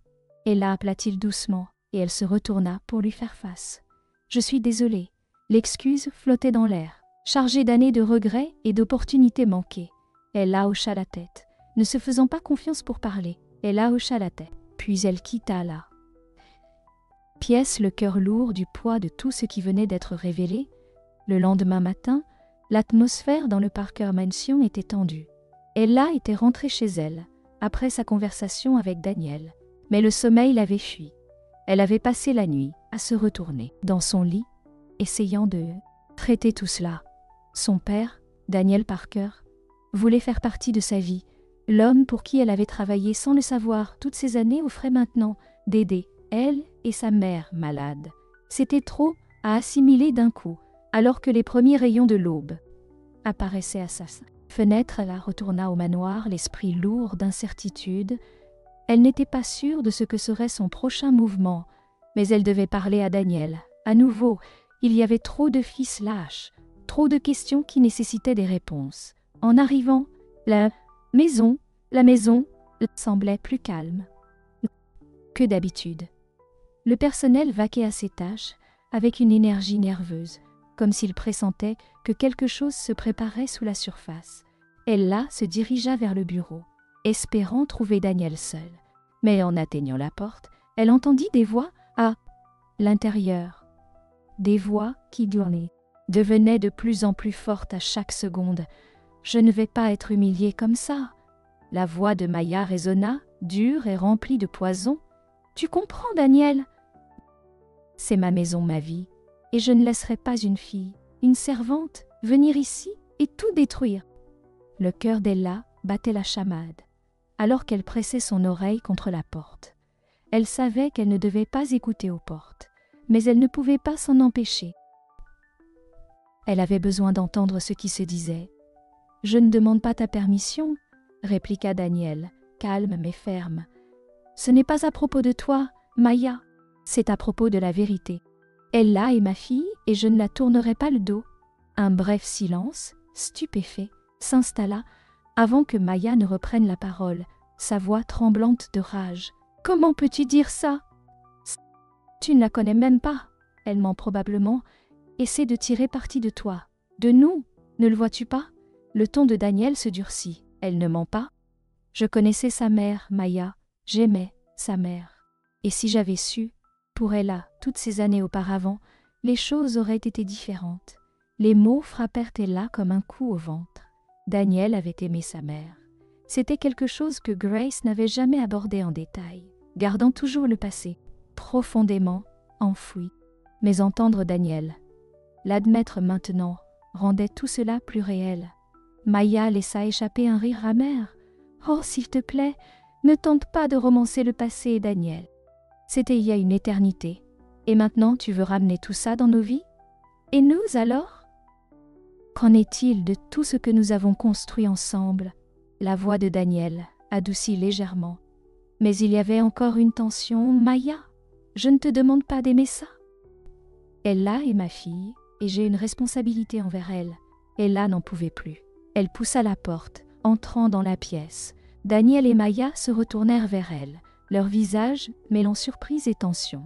Ella aplatit doucement, et elle se retourna pour lui faire face. « Je suis désolée. » L'excuse flottait dans l'air, chargée d'années de regrets et d'opportunités manquées. Ella hocha la tête, ne se faisant pas confiance pour parler. Ella hocha la tête, puis elle quitta la pièce, le cœur lourd du poids de tout ce qui venait d'être révélé. Le lendemain matin, l'atmosphère dans le Parker Mansion était tendue. Ella était rentrée chez elle, après sa conversation avec Daniel. Mais le sommeil l'avait fui. Elle avait passé la nuit à se retourner dans son lit, essayant de traiter tout cela. Son père, Daniel Parker, voulait faire partie de sa vie. L'homme pour qui elle avait travaillé sans le savoir toutes ces années offrait maintenant d'aider elle et sa mère malade. C'était trop à assimiler d'un coup, alors que les premiers rayons de l'aube apparaissaient à sa fenêtre. Elle retourna au manoir, l'esprit lourd d'incertitude. Elle n'était pas sûre de ce que serait son prochain mouvement, mais elle devait parler à Daniel. À nouveau, il y avait trop de fils lâches, trop de questions qui nécessitaient des réponses. En arrivant, la maison semblait plus calme que d'habitude. Le personnel vaquait à ses tâches avec une énergie nerveuse, comme s'il pressentait que quelque chose se préparait sous la surface. Ella se dirigea vers le bureau, espérant trouver Daniel seul. Mais en atteignant la porte, elle entendit des voix à l'intérieur. Des voix qui devenaient de plus en plus fortes à chaque seconde. « Je ne vais pas être humiliée comme ça. » La voix de Maya résonna, dure et remplie de poison. « Tu comprends, Daniel? C'est ma maison, ma vie, et je ne laisserai pas une fille, une servante, venir ici et tout détruire. » Le cœur d'Ella battait la chamade, alors qu'elle pressait son oreille contre la porte. Elle savait qu'elle ne devait pas écouter aux portes, mais elle ne pouvait pas s'en empêcher. Elle avait besoin d'entendre ce qui se disait. « Je ne demande pas ta permission, » répliqua Daniel, calme mais ferme. « Ce n'est pas à propos de toi, Maya, c'est à propos de la vérité. Ella est ma fille et je ne la tournerai pas le dos. » Un bref silence, stupéfait, s'installa avant que Maya ne reprenne la parole, sa voix tremblante de rage. « Comment peux-tu dire ça? Tu ne la connais même pas. Elle ment probablement, essaie de tirer parti de toi. De nous, ne le vois-tu pas? » Le ton de Daniel se durcit. « Elle ne ment pas. Je connaissais sa mère, Maya. J'aimais sa mère. Et si j'avais su, pour Ella, toutes ces années auparavant, les choses auraient été différentes. Les mots frappèrent Ella comme un coup au ventre. Daniel avait aimé sa mère. C'était quelque chose que Grace n'avait jamais abordé en détail, gardant toujours le passé, profondément enfoui. Mais entendre Daniel, l'admettre maintenant, rendait tout cela plus réel. Maya laissa échapper un rire amer. « Oh, s'il te plaît, ne tente pas de romancer le passé, Daniel. C'était il y a une éternité. Et maintenant tu veux ramener tout ça dans nos vies? Et nous alors? Qu'en est-il de tout ce que nous avons construit ensemble ?» La voix de Daniel adoucit légèrement. Mais il y avait encore une tension. « Maya, je ne te demande pas d'aimer ça. Ella est ma fille, et j'ai une responsabilité envers elle. » Ella n'en pouvait plus. Elle poussa la porte, entrant dans la pièce. Daniel et Maya se retournèrent vers elle, leurs visages mêlant surprise et tension.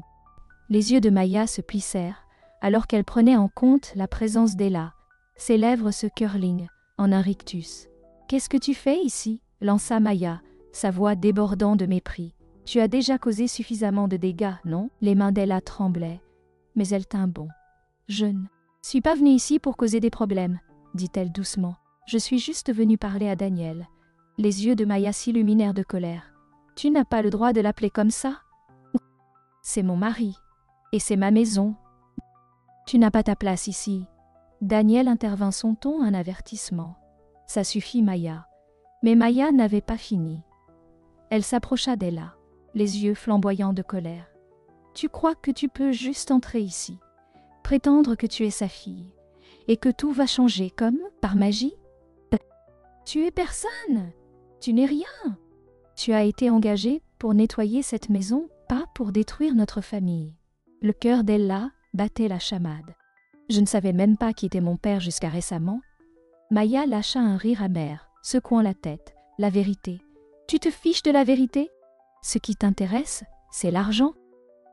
Les yeux de Maya se plissèrent, alors qu'elle prenait en compte la présence d'Ella. Ses lèvres se curling en un rictus. « Qu'est-ce que tu fais ici ?» lança Maya, sa voix débordant de mépris. « Tu as déjà causé suffisamment de dégâts, non ?» Les mains d'Ella tremblaient, mais elle tint bon. « Je ne suis pas venue ici pour causer des problèmes, » dit-elle doucement. « Je suis juste venue parler à Daniel. » Les yeux de Maya s'illuminèrent de colère. « Tu n'as pas le droit de l'appeler comme ça. C'est mon mari, et c'est ma maison. Tu n'as pas ta place ici. » Daniel intervint son ton un avertissement. « Ça suffit, Maya. » Mais Maya n'avait pas fini. Elle s'approcha d'Ella, les yeux flamboyants de colère. « Tu crois que tu peux juste entrer ici, prétendre que tu es sa fille, et que tout va changer comme par magie? Tu es personne. Tu n'es rien. Tu as été engagé pour nettoyer cette maison, pas pour détruire notre famille. » Le cœur d'Ella battait la chamade. « Je ne savais même pas qui était mon père jusqu'à récemment. » Maya lâcha un rire amer, secouant la tête. « La vérité. Tu te fiches de la vérité? Ce qui t'intéresse, c'est l'argent.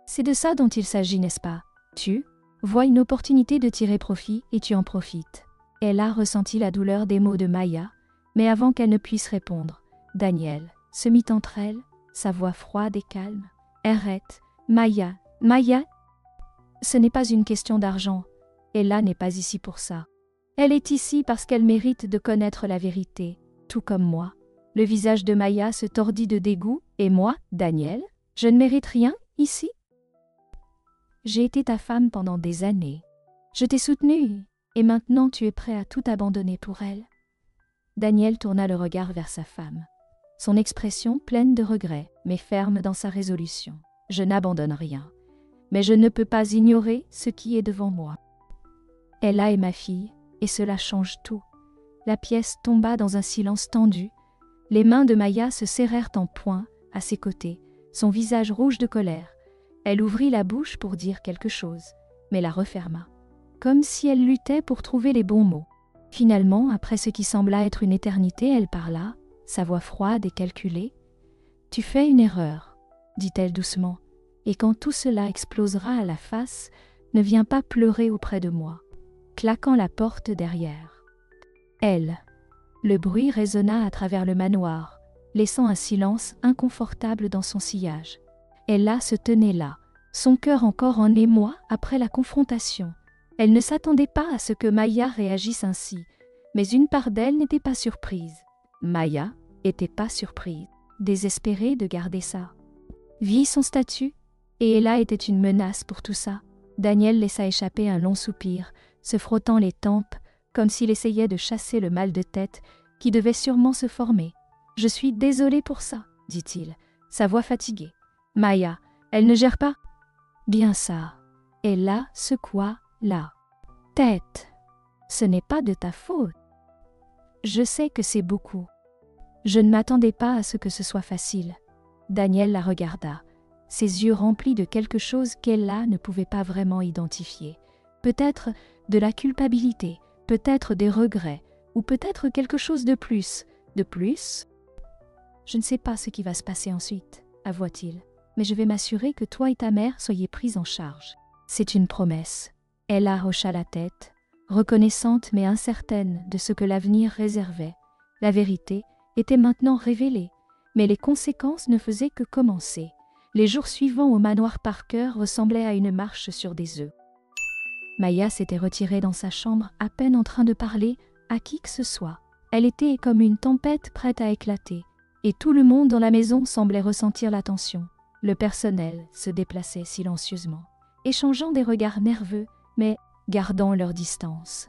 C'est de ça dont il s'agit, n'est-ce pas? Tu vois une opportunité de tirer profit et tu en profites. » Ella ressentit la douleur des mots de Maya, mais avant qu'elle ne puisse répondre, Daniel se mit entre elles, sa voix froide et calme. « Arrête, Maya, Maya. Ce n'est pas une question d'argent. Ella n'est pas ici pour ça. Elle est ici parce qu'elle mérite de connaître la vérité, tout comme moi. » Le visage de Maya se tordit de dégoût. « Et moi, Daniel, je ne mérite rien ici? J'ai été ta femme pendant des années. Je t'ai soutenue, et maintenant tu es prêt à tout abandonner pour elle. » Daniel tourna le regard vers sa femme. Son expression pleine de regret, mais ferme dans sa résolution. « Je n'abandonne rien, mais je ne peux pas ignorer ce qui est devant moi. Ella est ma fille, et cela change tout. » La pièce tomba dans un silence tendu. Les mains de Maya se serrèrent en poing à ses côtés, son visage rouge de colère. Elle ouvrit la bouche pour dire quelque chose, mais la referma, comme si elle luttait pour trouver les bons mots. Finalement, après ce qui sembla être une éternité, elle parla, sa voix froide et calculée. « Tu fais une erreur, » dit-elle doucement, « et quand tout cela explosera à la face, ne viens pas pleurer auprès de moi. » Claquant la porte derrière elle. Le bruit résonna à travers le manoir, laissant un silence inconfortable dans son sillage. Ella se tenait là, son cœur encore en émoi après la confrontation. Elle ne s'attendait pas à ce que Maya réagisse ainsi, mais une part d'elle n'était pas surprise. Maya était pas surprise, désespérée de garder ça. Vit son statut, et Ella était une menace pour tout ça. Daniel laissa échapper un long soupir, se frottant les tempes, comme s'il essayait de chasser le mal de tête qui devait sûrement se former. « Je suis désolé pour ça, » dit-il, sa voix fatiguée. « Maya, elle ne gère pas ?»« Bien ça. » Ella secoua la tête. « Ce n'est pas de ta faute. Je sais que c'est beaucoup. Je ne m'attendais pas à ce que ce soit facile. » Daniel la regarda, ses yeux remplis de quelque chose qu'Ella ne pouvait pas vraiment identifier. Peut-être de la culpabilité, peut-être des regrets, ou peut-être quelque chose de plus. De plus? « Je ne sais pas ce qui va se passer ensuite, » avoua-t-il, « mais je vais m'assurer que toi et ta mère soyez prises en charge. C'est une promesse. » Ella hocha la tête, reconnaissante mais incertaine de ce que l'avenir réservait. La vérité était maintenant révélée, mais les conséquences ne faisaient que commencer. Les jours suivants au manoir Parker ressemblaient à une marche sur des œufs. Maya s'était retirée dans sa chambre, à peine en train de parler à qui que ce soit. Elle était comme une tempête prête à éclater, et tout le monde dans la maison semblait ressentir la tension. Le personnel se déplaçait silencieusement, échangeant des regards nerveux, mais gardant leur distance.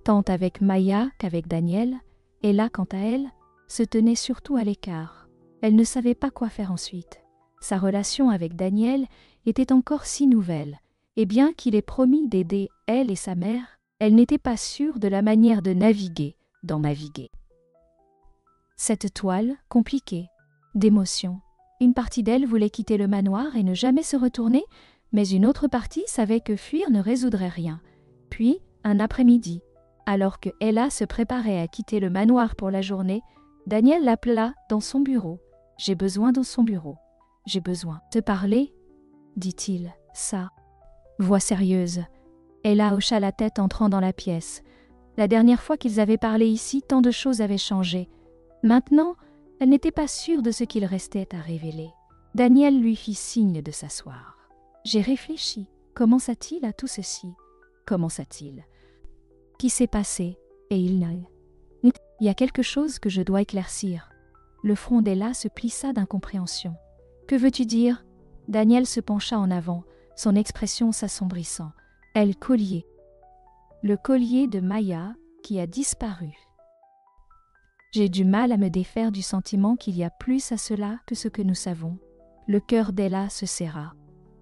Tant avec Maya qu'avec Daniel, et là, quant à elle, se tenait surtout à l'écart. Elle ne savait pas quoi faire ensuite. Sa relation avec Daniel était encore si nouvelle, et bien qu'il ait promis d'aider elle et sa mère, elle n'était pas sûre de la manière de naviguer dans naviguer. Cette toile, compliquée, d'émotions. Une partie d'elle voulait quitter le manoir et ne jamais se retourner, mais une autre partie savait que fuir ne résoudrait rien. Puis, un après-midi, alors que Ella se préparait à quitter le manoir pour la journée, Daniel l'appela dans son bureau. « J'ai besoin dans son bureau. J'ai besoin de te parler, dit-il, ça. » Voix sérieuse. Ella hocha la tête entrant dans la pièce. La dernière fois qu'ils avaient parlé ici, tant de choses avaient changé. Maintenant, elle n'était pas sûre de ce qu'il restait à révéler. Daniel lui fit signe de s'asseoir. « J'ai réfléchi. Commença-t-il à tout ceci? Commença-t-il? Qui s'est passé? Et il n'a... Il y a quelque chose que je dois éclaircir. » Le front d'Ella se plissa d'incompréhension. « Que veux-tu dire ?» Daniel se pencha en avant, son expression s'assombrissant. « Elle collier. Le collier de Maya qui a disparu. » J'ai du mal à me défaire du sentiment qu'il y a plus à cela que ce que nous savons. Le cœur d'Ella se serra.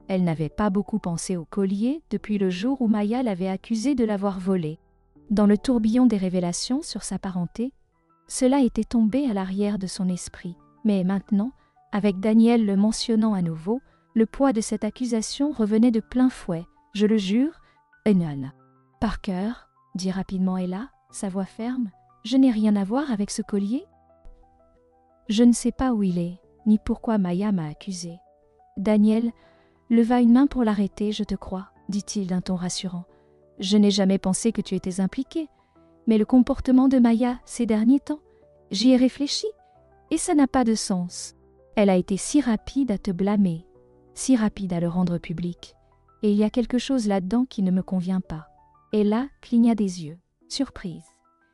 Elle n'avait pas beaucoup pensé au collier depuis le jour où Maya l'avait accusée de l'avoir volé. Dans le tourbillon des révélations sur sa parenté, cela était tombé à l'arrière de son esprit. Mais maintenant, avec Daniel le mentionnant à nouveau, le poids de cette accusation revenait de plein fouet. « Je le jure, Enan. »« Parker, » dit rapidement Ella, sa voix ferme, « je n'ai rien à voir avec ce collier. Je ne sais pas où il est, ni pourquoi Maya m'a accusé. » Daniel leva une main pour l'arrêter. « Je te crois, » dit-il d'un ton rassurant. « Je n'ai jamais pensé que tu étais impliqué, mais le comportement de Maya ces derniers temps, j'y ai réfléchi, et ça n'a pas de sens. Elle a été si rapide à te blâmer, si rapide à le rendre public, et il y a quelque chose là-dedans qui ne me convient pas. » Ella cligna des yeux, surprise.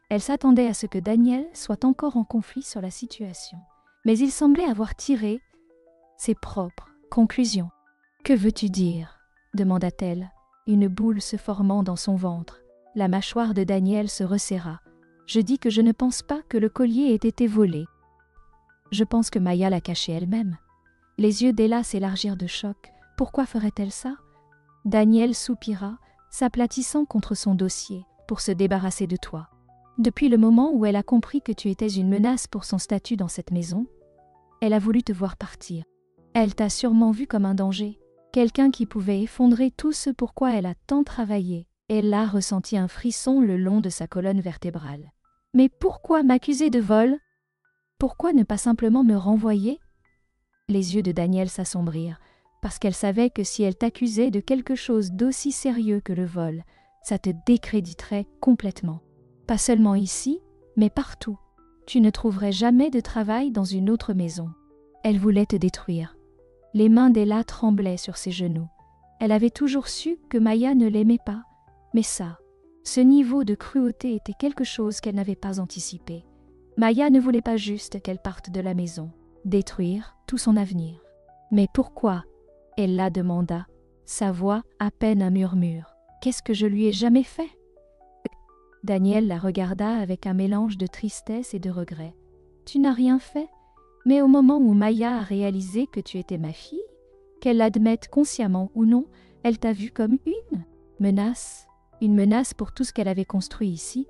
Elle s'attendait à ce que Daniel soit encore en conflit sur la situation, mais il semblait avoir tiré ses propres conclusions. « Que veux-tu dire ?» demanda-t-elle, une boule se formant dans son ventre. La mâchoire de Daniel se resserra. « Je dis que je ne pense pas que le collier ait été volé. Je pense que Maya l'a caché elle-même. » Les yeux d'Ella s'élargirent de choc. « Pourquoi ferait-elle ça ?» Daniel soupira, s'aplatissant contre son dossier, pour se débarrasser de toi. Depuis le moment où elle a compris que tu étais une menace pour son statut dans cette maison, elle a voulu te voir partir. Elle t'a sûrement vu comme un danger, quelqu'un qui pouvait effondrer tout ce pour quoi elle a tant travaillé. Elle a ressenti un frisson le long de sa colonne vertébrale. « Mais pourquoi m'accuser de vol? Pourquoi ne pas simplement me renvoyer ?» Les yeux de Daniel s'assombrirent, parce qu'elle savait que si elle t'accusait de quelque chose d'aussi sérieux que le vol, ça te décréditerait complètement. Pas seulement ici, mais partout. Tu ne trouverais jamais de travail dans une autre maison. Elle voulait te détruire. Les mains d'Ella tremblaient sur ses genoux. Elle avait toujours su que Maya ne l'aimait pas, mais ça, ce niveau de cruauté était quelque chose qu'elle n'avait pas anticipé. Maya ne voulait pas juste qu'elle parte de la maison, détruire tout son avenir. Mais pourquoi? Elle la demanda, sa voix à peine un murmure. Qu'est-ce que je lui ai jamais fait? Daniel la regarda avec un mélange de tristesse et de regret. Tu n'as rien fait, mais au moment où Maya a réalisé que tu étais ma fille, qu'elle l'admette consciemment ou non, elle t'a vue comme une menace pour tout ce qu'elle avait construit ici.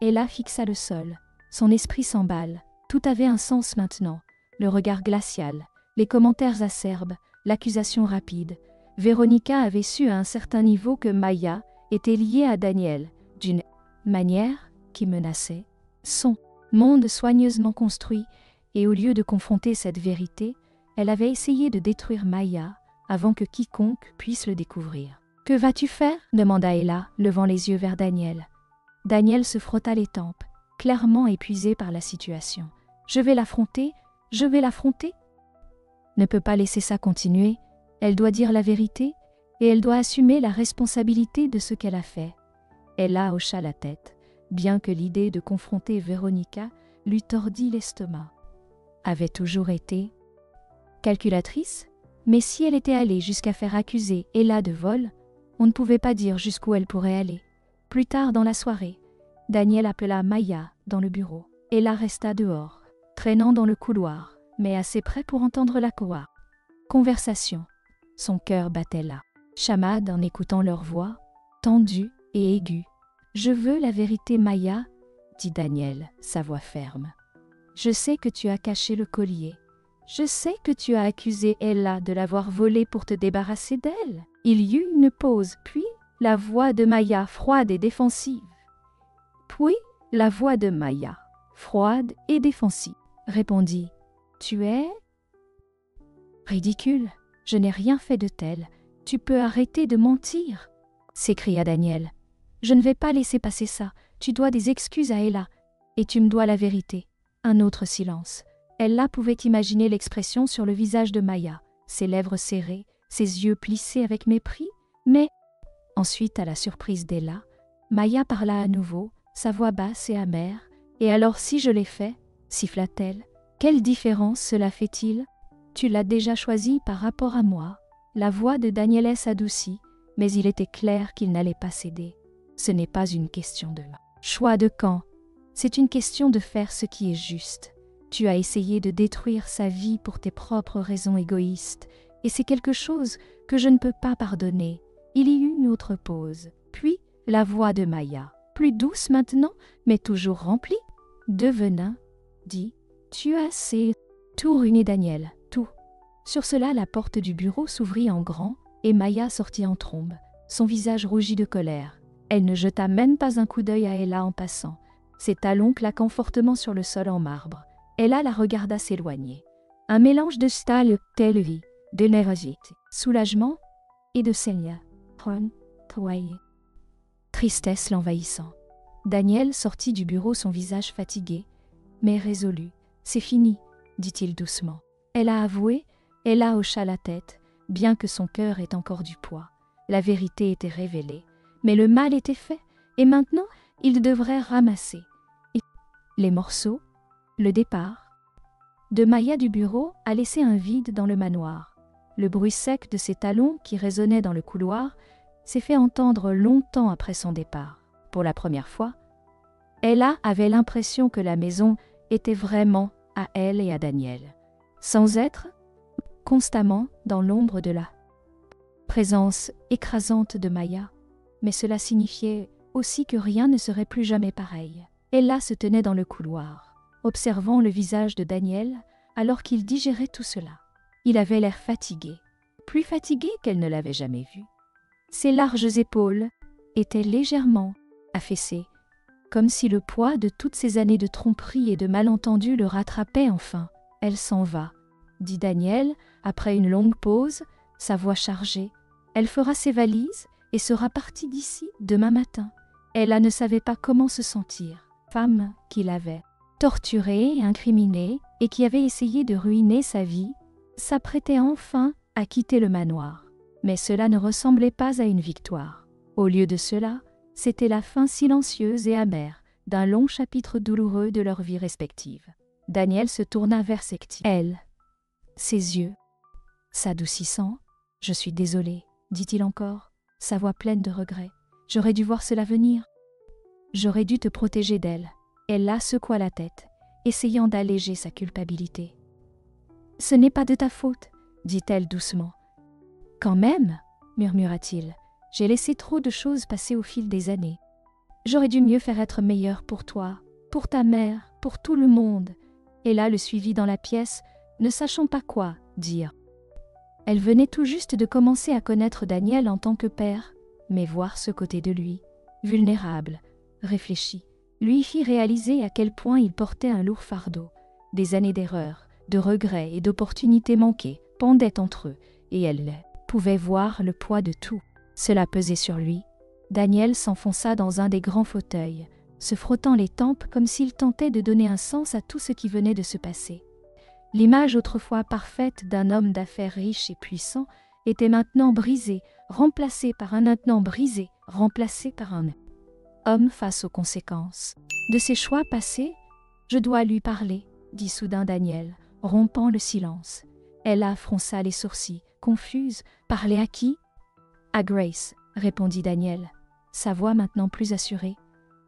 Ella fixa le sol. Son esprit s'emballe. Tout avait un sens maintenant. Le regard glacial, les commentaires acerbes, l'accusation rapide. Véronica avait su à un certain niveau que Maya était liée à Daniel, d'une manière qui menaçait son monde soigneusement construit, et au lieu de confronter cette vérité, elle avait essayé de détruire Maya avant que quiconque puisse le découvrir. « Que vas-tu faire ?» demanda Ella, levant les yeux vers Daniel. Daniel se frotta les tempes, clairement épuisé par la situation. « Je vais l'affronter, je vais l'affronter. » ne peut pas laisser ça continuer, elle doit dire la vérité et elle doit assumer la responsabilité de ce qu'elle a fait. Ella hocha la tête, bien que l'idée de confronter Veronica lui tordit l'estomac. Avait toujours été calculatrice, mais si elle était allée jusqu'à faire accuser Ella de vol, on ne pouvait pas dire jusqu'où elle pourrait aller. Plus tard dans la soirée, Daniel appela Maya dans le bureau. Ella resta dehors, traînant dans le couloir, mais assez près pour entendre la conversation. Son cœur battait là. Chamade en écoutant leur voix, tendue et aiguë. « Je veux la vérité, Maya, » dit Daniel, sa voix ferme. « Je sais que tu as caché le collier. Je sais que tu as accusé Ella de l'avoir volé pour te débarrasser d'elle. » Il y eut une pause, puis la voix de Maya, froide et défensive. Puis la voix de Maya, froide et défensive, répondit « Tu es ridicule, je n'ai rien fait de tel. Tu peux arrêter de mentir » s'écria Daniel. « Je ne vais pas laisser passer ça. Tu dois des excuses à Ella, et tu me dois la vérité. » Un autre silence. Ella pouvait imaginer l'expression sur le visage de Maya, ses lèvres serrées, ses yeux plissés avec mépris, mais... Ensuite, à la surprise d'Ella, Maya parla à nouveau, sa voix basse et amère. « Et alors si je l'ai fait » siffla-t-elle. « Quelle différence cela fait-il ? Tu l'as déjà choisi par rapport à moi. » La voix de Daniel s'adoucit, mais il était clair qu'il n'allait pas céder. Ce n'est pas une question de choix de camp, c'est une question de faire ce qui est juste. Tu as essayé de détruire sa vie pour tes propres raisons égoïstes, et c'est quelque chose que je ne peux pas pardonner. Il y eut une autre pause, puis la voix de Maya, plus douce maintenant, mais toujours remplie. « De venin, dit, tu as assez tout ruiné Daniel, tout. » Sur cela, la porte du bureau s'ouvrit en grand, et Maya sortit en trombe, son visage rougi de colère. Elle ne jeta même pas un coup d'œil à Ella en passant, ses talons claquant fortement sur le sol en marbre. Ella la regarda s'éloigner. Un mélange de style, de nervosité, soulagement et de saigneur. Tristesse l'envahissant. Daniel sortit du bureau, son visage fatigué, mais résolu. « C'est fini, » dit-il doucement. Elle a avoué, Ella hocha la tête, bien que son cœur ait encore du poids. La vérité était révélée, mais le mal était fait, et maintenant il devrait ramasser les morceaux. Le départ de Maya du bureau a laissé un vide dans le manoir. Le bruit sec de ses talons qui résonnait dans le couloir s'est fait entendre longtemps après son départ. Pour la première fois, Ella avait l'impression que la maison était vraiment à elle et à Daniel, sans être constamment dans l'ombre de la présence écrasante de Maya, mais cela signifiait aussi que rien ne serait plus jamais pareil. Ella se tenait dans le couloir, observant le visage de Daniel alors qu'il digérait tout cela. Il avait l'air fatigué, plus fatigué qu'elle ne l'avait jamais vu. Ses larges épaules étaient légèrement affaissées, comme si le poids de toutes ces années de tromperie et de malentendus le rattrapait enfin. « Elle s'en va », dit Daniel, après une longue pause, sa voix chargée. « Elle fera ses valises et sera partie d'ici demain matin. » Ella ne savait pas comment se sentir. Femme qu'il avait torturée et incriminée et qui avait essayé de ruiner sa vie, s'apprêtait enfin à quitter le manoir. Mais cela ne ressemblait pas à une victoire. Au lieu de cela, c'était la fin silencieuse et amère d'un long chapitre douloureux de leur vie respective. Daniel se tourna vers Sekti. Elle, ses yeux s'adoucissant. « Je suis désolé, dit-il encore, sa voix pleine de regret. J'aurais dû voir cela venir. J'aurais dû te protéger d'elle. » Ella secoua la tête, essayant d'alléger sa culpabilité. « Ce n'est pas de ta faute, dit-elle doucement. »« Quand même, murmura-t-il, j'ai laissé trop de choses passer au fil des années. J'aurais dû mieux faire être meilleur pour toi, pour ta mère, pour tout le monde. » Ella le suivit dans la pièce, ne sachant pas quoi dire. Elle venait tout juste de commencer à connaître Daniel en tant que père, mais voir ce côté de lui, vulnérable, réfléchi, lui fit réaliser à quel point il portait un lourd fardeau. Des années d'erreurs, de regrets et d'opportunités manquées pendaient entre eux, et elle pouvait voir le poids de tout. Cela pesait sur lui. Daniel s'enfonça dans un des grands fauteuils, se frottant les tempes comme s'il tentait de donner un sens à tout ce qui venait de se passer. L'image autrefois parfaite d'un homme d'affaires riche et puissant était maintenant brisée, remplacée par un homme face aux conséquences de ses choix passés. Je dois lui parler, dit soudain Daniel, rompant le silence. Ella fronça les sourcils, confuse. Parler à qui? À Grace, répondit Daniel, sa voix maintenant plus assurée.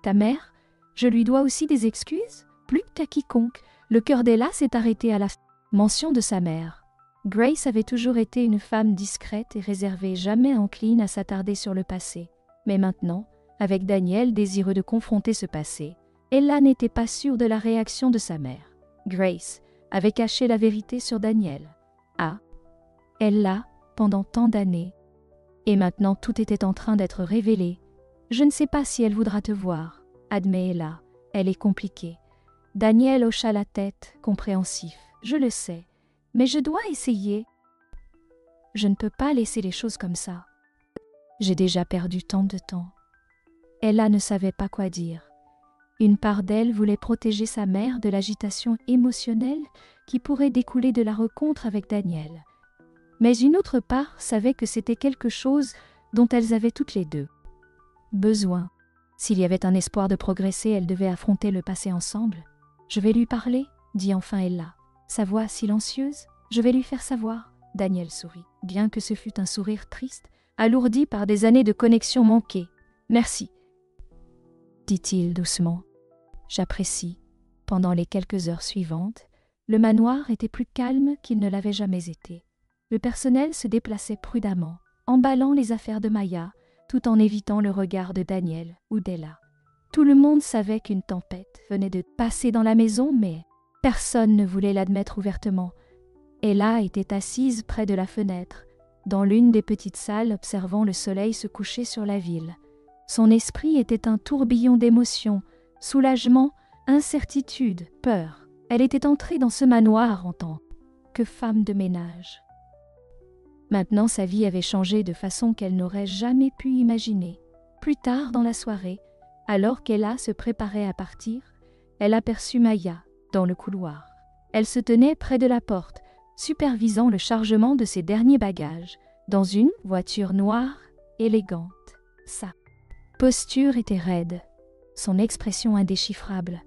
Ta mère? Je lui dois aussi des excuses? Plus qu'à quiconque. Le cœur d'Ella s'est arrêté à la mention de sa mère. Grace avait toujours été une femme discrète et réservée, jamais encline à s'attarder sur le passé. Mais maintenant, avec Daniel désireux de confronter ce passé, Ella n'était pas sûre de la réaction de sa mère. Grace avait caché la vérité sur Daniel. Ah, Ella, pendant tant d'années. Et maintenant tout était en train d'être révélé. Je ne sais pas si elle voudra te voir, admet Ella. Elle est compliquée. Daniel hocha la tête, compréhensif. Je le sais, mais je dois essayer. Je ne peux pas laisser les choses comme ça. J'ai déjà perdu tant de temps. Ella ne savait pas quoi dire. Une part d'elle voulait protéger sa mère de l'agitation émotionnelle qui pourrait découler de la rencontre avec Daniel. Mais une autre part savait que c'était quelque chose dont elles avaient toutes les deux besoin. S'il y avait un espoir de progresser, elles devaient affronter le passé ensemble. Je vais lui parler, dit enfin Ella. Sa voix silencieuse, je vais lui faire savoir. Daniel sourit, bien que ce fût un sourire triste, alourdi par des années de connexion manquée. Merci, dit-il doucement. J'apprécie. Pendant les quelques heures suivantes, le manoir était plus calme qu'il ne l'avait jamais été. Le personnel se déplaçait prudemment, emballant les affaires de Maya, tout en évitant le regard de Daniel ou d'Ella. Tout le monde savait qu'une tempête venait de passer dans la maison, mais personne ne voulait l'admettre ouvertement. Ella était assise près de la fenêtre, dans l'une des petites salles, observant le soleil se coucher sur la ville. Son esprit était un tourbillon d'émotions, soulagement, incertitude, peur. Elle était entrée dans ce manoir en tant que femme de ménage. Maintenant, sa vie avait changé de façon qu'elle n'aurait jamais pu imaginer. Plus tard dans la soirée, alors qu'Ella se préparait à partir, elle aperçut Maya dans le couloir. Elle se tenait près de la porte, supervisant le chargement de ses derniers bagages, dans une voiture noire, élégante. Sa posture était raide, son expression indéchiffrable.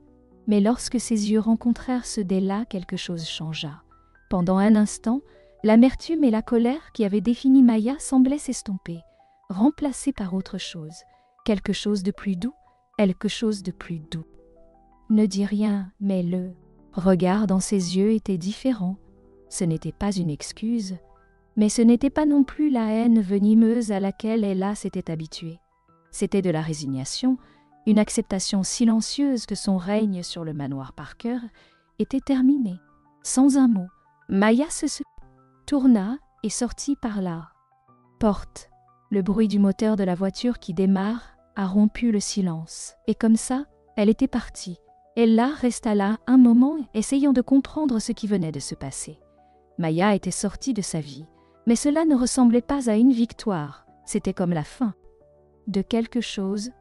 Mais lorsque ses yeux rencontrèrent ceux d'Ella, quelque chose changea. Pendant un instant, l'amertume et la colère qui avaient défini Maya semblaient s'estomper, remplacées par autre chose, quelque chose de plus doux, quelque chose de plus doux. Ne dis rien, mais le regard dans ses yeux était différent. Ce n'était pas une excuse, mais ce n'était pas non plus la haine venimeuse à laquelle Ella s'était habituée. C'était de la résignation, une acceptation silencieuse que son règne sur le manoir Parker était terminé. Sans un mot, Maya se tourna et sortit par la porte. Le bruit du moteur de la voiture qui démarre a rompu le silence. Et comme ça, elle était partie. Ella resta là un moment, essayant de comprendre ce qui venait de se passer. Maya était sortie de sa vie, mais cela ne ressemblait pas à une victoire. C'était comme la fin de quelque chose,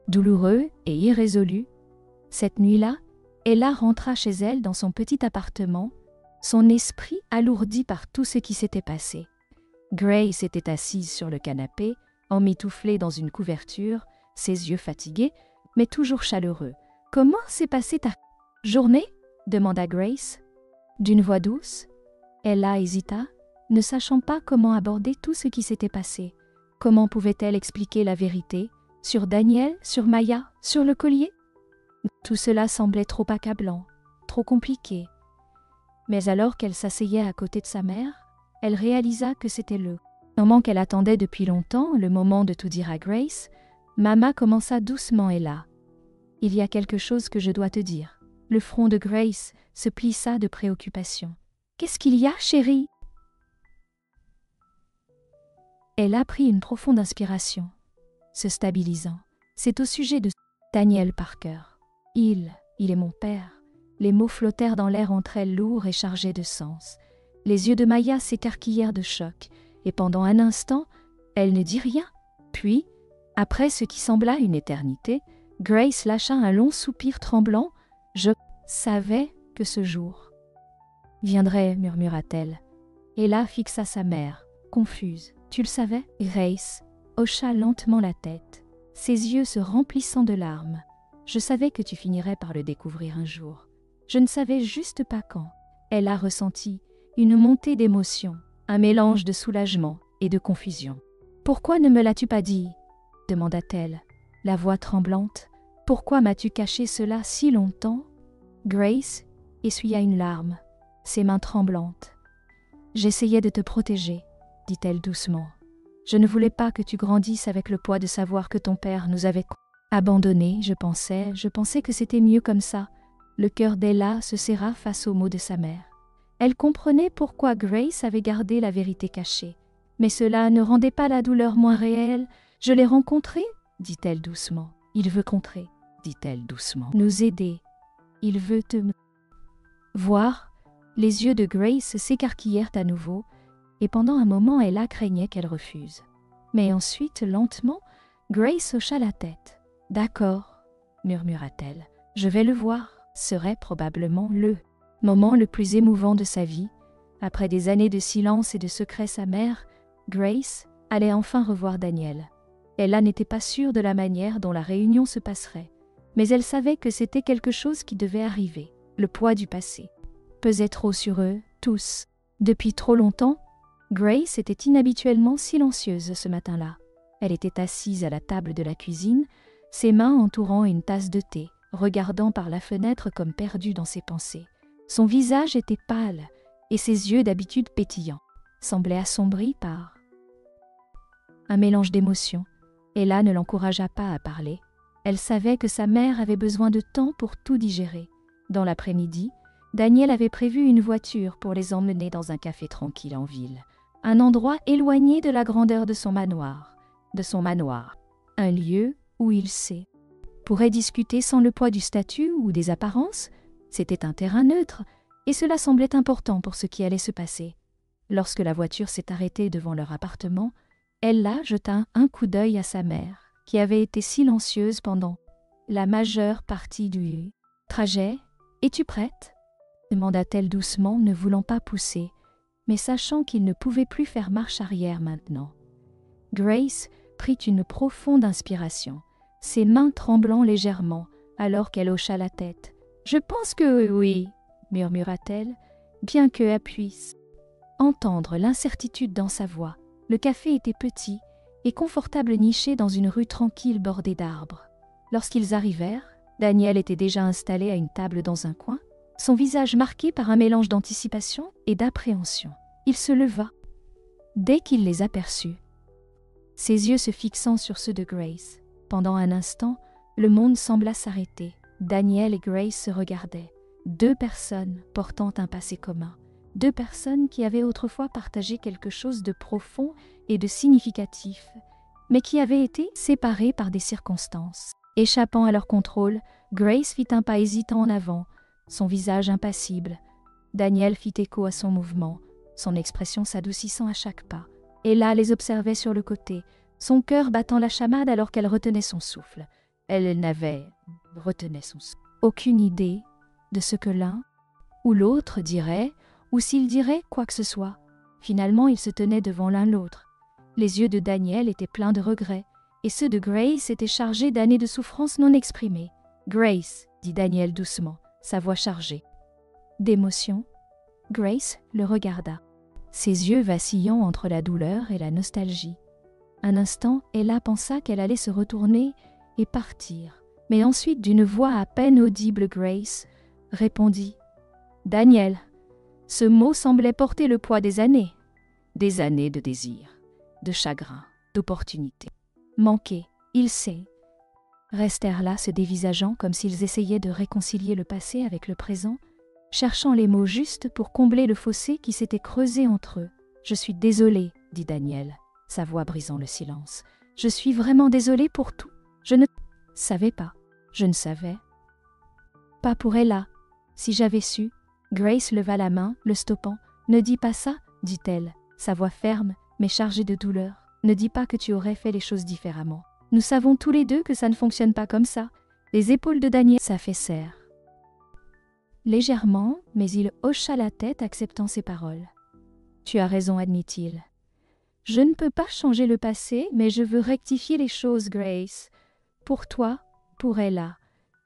douloureux et irrésolu. Cette nuit-là, Ella rentra chez elle dans son petit appartement, son esprit alourdi par tout ce qui s'était passé. Grace était assise sur le canapé, emmitouflée dans une couverture, ses yeux fatigués, mais toujours chaleureux. « Comment s'est passée ta journée ?» demanda Grace, d'une voix douce. Ella hésita, ne sachant pas comment aborder tout ce qui s'était passé. Comment pouvait-elle expliquer la vérité sur Daniel, sur Maya, sur le collier? Tout cela semblait trop accablant, trop compliqué. Mais alors qu'elle s'asseyait à côté de sa mère, elle réalisa que c'était le moment qu'elle attendait depuis longtemps, le moment de tout dire à Grace. Mama commença doucement Ella. « Il y a quelque chose que je dois te dire. » Le front de Grace se plissa de préoccupation. « Qu'est-ce qu'il y a, chérie ?» Elle apprit une profonde inspiration, se stabilisant. « C'est au sujet de Daniel Parker. Il est mon père. » Les mots flottèrent dans l'air entre elles, lourds et chargés de sens. Les yeux de Maya s'écarquillèrent de choc, et pendant un instant, elle ne dit rien. Puis, après ce qui sembla une éternité, Grace lâcha un long soupir tremblant. « Je savais, que ce jour viendrait, murmura-t-elle. Ella fixa sa mère, confuse. Tu le savais? Grace hocha lentement la tête, ses yeux se remplissant de larmes. Je savais que tu finirais par le découvrir un jour. Je ne savais juste pas quand. Elle a ressenti une montée d'émotion, un mélange de soulagement et de confusion. Pourquoi ne me l'as-tu pas dit? Demanda-t-elle, la voix tremblante. Pourquoi m'as-tu caché cela si longtemps? Grace essuya une larme, ses mains tremblantes. J'essayais de te protéger, dit-elle doucement. Je ne voulais pas que tu grandisses avec le poids de savoir que ton père nous avait abandonnés, je pensais que c'était mieux comme ça. Le cœur d'Ella se serra face aux mots de sa mère. Elle comprenait pourquoi Grace avait gardé la vérité cachée. Mais cela ne rendait pas la douleur moins réelle. Je l'ai rencontré, dit-elle doucement. Il veut contrer, dit-elle doucement. Nous aider. Il veut te voir. Les yeux de Grace s'écarquillèrent à nouveau, et pendant un moment Ella craignait qu'elle refuse. Mais ensuite, lentement, Grace hocha la tête. D'accord, murmura-t-elle. Je vais le voir. Serait probablement le moment le plus émouvant de sa vie. Après des années de silence et de secret, sa mère, Grace, allait enfin revoir Daniel. Ella n'était pas sûre de la manière dont la réunion se passerait, mais elle savait que c'était quelque chose qui devait arriver. Le poids du passé pesait trop sur eux, tous. Depuis trop longtemps, Grace était inhabituellement silencieuse ce matin-là. Elle était assise à la table de la cuisine, ses mains entourant une tasse de thé, regardant par la fenêtre comme perdue dans ses pensées. Son visage était pâle et ses yeux, d'habitude pétillants, semblaient assombris par un mélange d'émotions. Ella ne l'encouragea pas à parler. Elle savait que sa mère avait besoin de temps pour tout digérer. Dans l'après-midi, Daniel avait prévu une voiture pour les emmener dans un café tranquille en ville, un endroit éloigné de la grandeur de son manoir, un lieu où il pourrait discuter sans le poids du statut ou des apparences. C'était un terrain neutre, et cela semblait important pour ce qui allait se passer. Lorsque la voiture s'est arrêtée devant leur appartement, Ella jeta un coup d'œil à sa mère, qui avait été silencieuse pendant la majeure partie du trajet. « Es-tu prête ?» demanda-t-elle doucement, ne voulant pas pousser, mais sachant qu'il ne pouvait plus faire marche arrière maintenant. Grace prit une profonde inspiration, ses mains tremblant légèrement, alors qu'elle hocha la tête. « Je pense que oui, » murmura-t-elle, bien qu'elle puisse entendre l'incertitude dans sa voix. Le café était petit et confortable, niché dans une rue tranquille bordée d'arbres. Lorsqu'ils arrivèrent, Daniel était déjà installé à une table dans un coin, son visage marqué par un mélange d'anticipation et d'appréhension. Il se leva dès qu'il les aperçut, ses yeux se fixant sur ceux de Grace. Pendant un instant, le monde sembla s'arrêter. Daniel et Grace se regardaient, deux personnes portant un passé commun, deux personnes qui avaient autrefois partagé quelque chose de profond et de significatif, mais qui avaient été séparées par des circonstances. Échappant à leur contrôle, Grace fit un pas hésitant en avant, son visage impassible. Daniel fit écho à son mouvement, son expression s'adoucissant à chaque pas. Ella les observait sur le côté, son cœur battant la chamade alors qu'elle retenait son souffle. Elle n'avait aucune idée de ce que l'un ou l'autre dirait, ou s'il dirait quoi que ce soit. Finalement, ils se tenaient devant l'un l'autre. Les yeux de Daniel étaient pleins de regrets, et ceux de Grace étaient chargés d'années de souffrances non exprimées. « Grace », dit Daniel doucement, sa voix chargée d'émotion. Grace le regarda, ses yeux vacillant entre la douleur et la nostalgie. Un instant, Ella pensa qu'elle allait se retourner et partir, mais ensuite, d'une voix à peine audible, Grace répondit « Daniel ». Ce mot semblait porter le poids des années de désir, de chagrin, d'opportunité. Manqués, ils restèrent là, se dévisageant comme s'ils essayaient de réconcilier le passé avec le présent, cherchant les mots justes pour combler le fossé qui s'était creusé entre eux. « Je suis désolée, » dit Daniel, sa voix brisant le silence. « Je suis vraiment désolée pour tout. Je ne savais pas. Je ne savais pas pour Ella. Si j'avais su. » Grace leva la main, le stoppant. « Ne dis pas ça, » dit-elle, sa voix ferme, mais chargée de douleur. « Ne dis pas que tu aurais fait les choses différemment. Nous savons tous les deux que ça ne fonctionne pas comme ça. » Les épaules de Daniel s'affaissèrent. légèrement, mais il hocha la tête acceptant ses paroles. « Tu as raison, admit-il. Je ne peux pas changer le passé, mais je veux rectifier les choses, Grace. Pour toi, pour Ella. »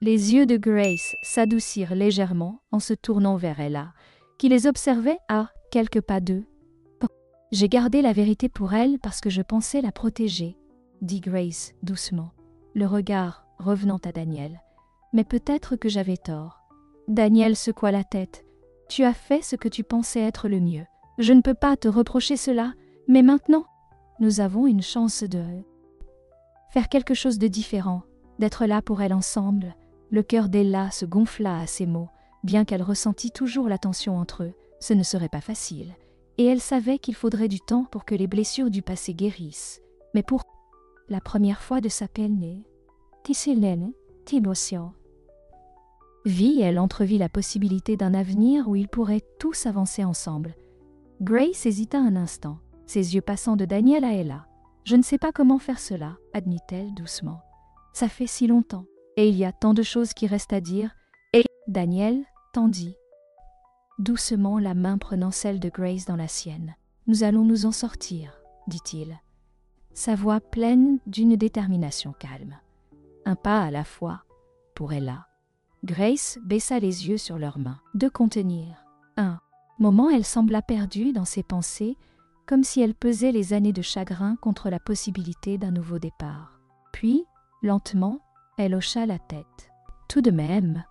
Les yeux de Grace s'adoucirent légèrement en se tournant vers Ella, qui les observait à quelques pas d'eux. « J'ai gardé la vérité pour elle parce que je pensais la protéger, » dit Grace doucement, le regard revenant à Daniel. « Mais peut-être que j'avais tort. » Daniel secoua la tête. « Tu as fait ce que tu pensais être le mieux. Je ne peux pas te reprocher cela, mais maintenant, nous avons une chance de faire quelque chose de différent, d'être là pour elle ensemble. » Le cœur d'Ella se gonfla à ces mots, bien qu'elle ressentît toujours la tension entre eux. Ce ne serait pas facile, et elle savait qu'il faudrait du temps pour que les blessures du passé guérissent. Mais pour la première fois de sa peine, elle entrevit la possibilité d'un avenir où ils pourraient tous avancer ensemble. Grace hésita un instant, ses yeux passant de Daniel à Ella. « Je ne sais pas comment faire cela, » admit-elle doucement. « Ça fait si longtemps. Et il y a tant de choses qui restent à dire. » Et Daniel tendit doucement la main prenant celle de Grace dans la sienne. « Nous allons nous en sortir, » dit-il, sa voix pleine d'une détermination calme. Un pas à la fois, pour Ella. Grace baissa les yeux sur leurs mains. De contenir. Un moment, elle sembla perdue dans ses pensées, comme si elle pesait les années de chagrin contre la possibilité d'un nouveau départ. Puis, lentement, elle hocha la tête. Tout de même,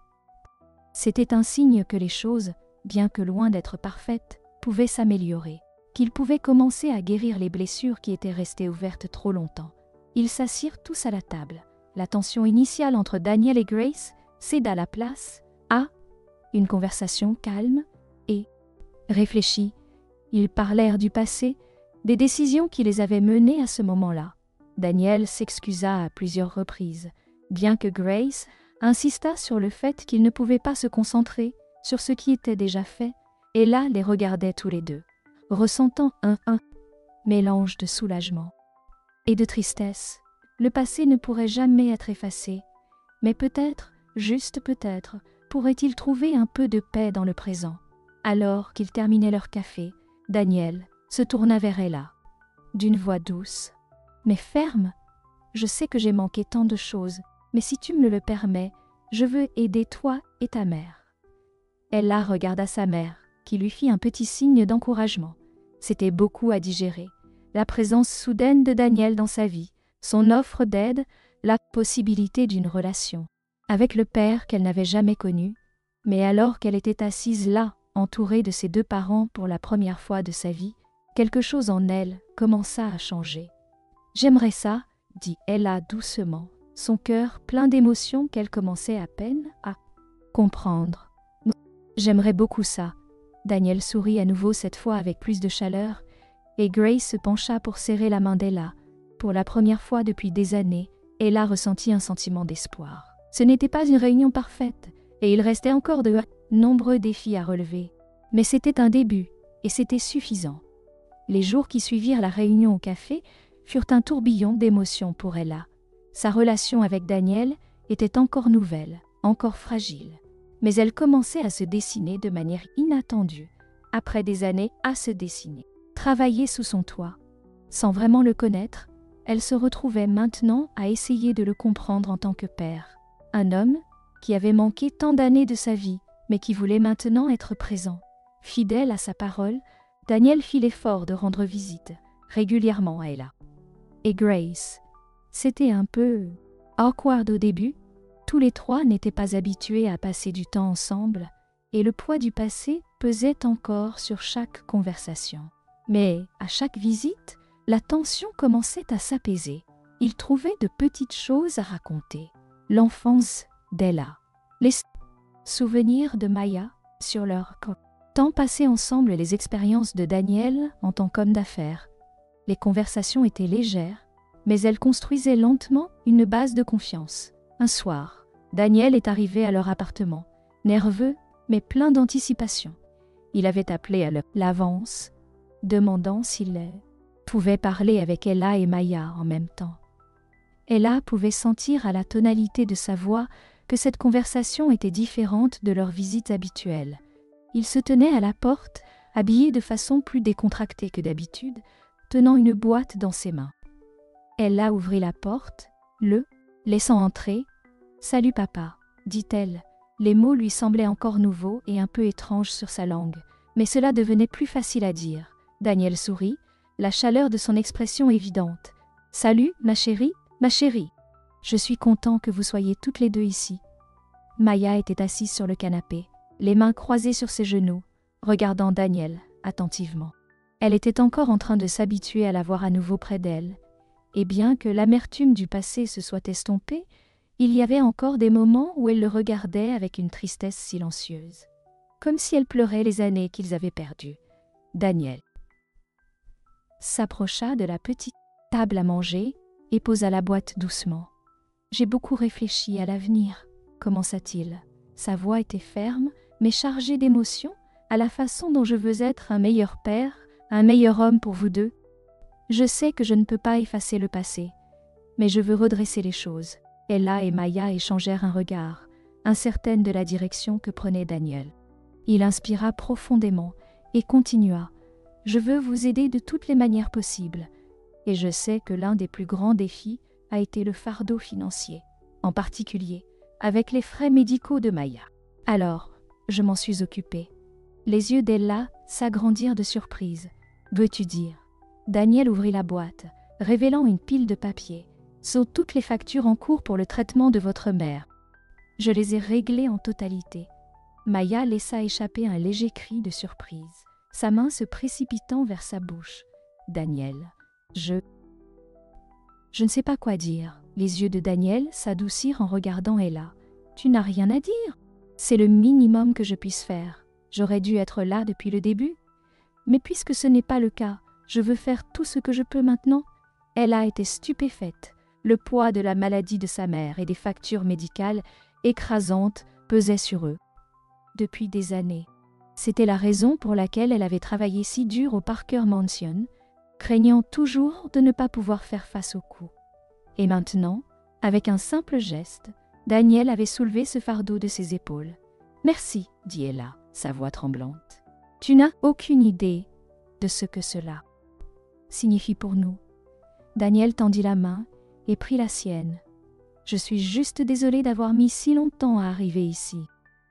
c'était un signe que les choses, bien que loin d'être parfaites, pouvaient s'améliorer, qu'ils pouvaient commencer à guérir les blessures qui étaient restées ouvertes trop longtemps. Ils s'assirent tous à la table. La tension initiale entre Daniel et Grace céda la place à une conversation calme et réfléchie. Ils parlèrent du passé, des décisions qui les avaient menés à ce moment-là. Daniel s'excusa à plusieurs reprises, bien que Grace insista sur le fait qu'ils ne pouvaient pas se concentrer sur ce qui était déjà fait, et là les regardait tous les deux, ressentant un mélange de soulagement et de tristesse. Le passé ne pourrait jamais être effacé, mais peut-être, juste peut-être, pourrait-il trouver un peu de paix dans le présent. Alors qu'ils terminaient leur café, Daniel se tourna vers Ella, d'une voix douce, mais ferme. « Je sais que j'ai manqué tant de choses, mais si tu me le permets, je veux aider toi et ta mère. » Ella regarda sa mère, qui lui fit un petit signe d'encouragement. C'était beaucoup à digérer. La présence soudaine de Daniel dans sa vie, son offre d'aide, la possibilité d'une relation avec le père qu'elle n'avait jamais connu, mais alors qu'elle était assise là, entourée de ses deux parents pour la première fois de sa vie, quelque chose en elle commença à changer. « J'aimerais ça, » dit Ella doucement, son cœur plein d'émotions qu'elle commençait à peine à comprendre. « J'aimerais beaucoup ça. » Daniel sourit à nouveau cette fois avec plus de chaleur, et Grace se pencha pour serrer la main d'Ella. Pour la première fois depuis des années, Ella ressentit un sentiment d'espoir. Ce n'était pas une réunion parfaite, et il restait encore de nombreux défis à relever. Mais c'était un début, et c'était suffisant. Les jours qui suivirent la réunion au café furent un tourbillon d'émotions pour Ella. Sa relation avec Daniel était encore nouvelle, encore fragile, mais elle commençait à se dessiner de manière inattendue, après des années à se dessiner. Travailler sous son toit, sans vraiment le connaître, elle se retrouvait maintenant à essayer de le comprendre en tant que père. Un homme qui avait manqué tant d'années de sa vie, mais qui voulait maintenant être présent. Fidèle à sa parole, Daniel fit l'effort de rendre visite régulièrement à Ella. Et Grace, c'était un peu awkward au début. Tous les trois n'étaient pas habitués à passer du temps ensemble, et le poids du passé pesait encore sur chaque conversation. Mais à chaque visite, la tension commençait à s'apaiser. Ils trouvaient de petites choses à raconter. L'enfance d'Ella, les souvenirs de Maya sur leur temps passé ensemble et les expériences de Daniel en tant qu'homme d'affaires. Les conversations étaient légères, mais elles construisaient lentement une base de confiance. Un soir, Daniel est arrivé à leur appartement, nerveux mais plein d'anticipation. Il avait appelé à l'avance, demandant s'il pouvait parler avec Ella et Maya en même temps. Ella pouvait sentir à la tonalité de sa voix que cette conversation était différente de leurs visites habituelles. Il se tenait à la porte, habillé de façon plus décontractée que d'habitude, tenant une boîte dans ses mains. Ella ouvrit la porte, laissant entrer. « Salut papa », dit-elle. Les mots lui semblaient encore nouveaux et un peu étranges sur sa langue, mais cela devenait plus facile à dire. Daniel sourit, la chaleur de son expression évidente. « Salut, ma chérie, ma chérie. Je suis content que vous soyez toutes les deux ici. » Maya était assise sur le canapé, les mains croisées sur ses genoux, regardant Daniel attentivement. Elle était encore en train de s'habituer à la voir à nouveau près d'elle, et bien que l'amertume du passé se soit estompée, il y avait encore des moments où elle le regardait avec une tristesse silencieuse, comme si elle pleurait les années qu'ils avaient perdues. Daniel s'approcha de la petite table à manger et posa la boîte doucement. « J'ai beaucoup réfléchi à l'avenir », commença-t-il. Sa voix était ferme, mais chargée d'émotion, à la façon dont je veux être un meilleur père, un meilleur homme pour vous deux. Je sais que je ne peux pas effacer le passé, mais je veux redresser les choses. Ella et Maya échangèrent un regard, incertaines de la direction que prenait Daniel. Il inspira profondément et continua. « Je veux vous aider de toutes les manières possibles, et je sais que l'un des plus grands défis a été le fardeau financier, en particulier avec les frais médicaux de Maya. Alors, je m'en suis occupée. » Les yeux d'Ella s'agrandirent de surprise. « Veux-tu dire ?» Daniel ouvrit la boîte, révélant une pile de papiers. « Sont toutes les factures en cours pour le traitement de votre mère. Je les ai réglées en totalité. » Maya laissa échapper un léger cri de surprise, sa main se précipitant vers sa bouche. « Daniel, je ne sais pas quoi dire. » Les yeux de Daniel s'adoucirent en regardant Ella. « Tu n'as rien à dire. C'est le minimum que je puisse faire. J'aurais dû être là depuis le début. Mais puisque ce n'est pas le cas, je veux faire tout ce que je peux maintenant. » Ella était stupéfaite. Le poids de la maladie de sa mère et des factures médicales écrasantes pesaient sur eux. Depuis des années. C'était la raison pour laquelle elle avait travaillé si dur au Parker Mansion, craignant toujours de ne pas pouvoir faire face au coup. Et maintenant, avec un simple geste, Daniel avait soulevé ce fardeau de ses épaules. « Merci, » dit Ella, sa voix tremblante. « Tu n'as aucune idée de ce que cela signifie pour nous. » Daniel tendit la main et prit la sienne. « Je suis juste désolée d'avoir mis si longtemps à arriver ici.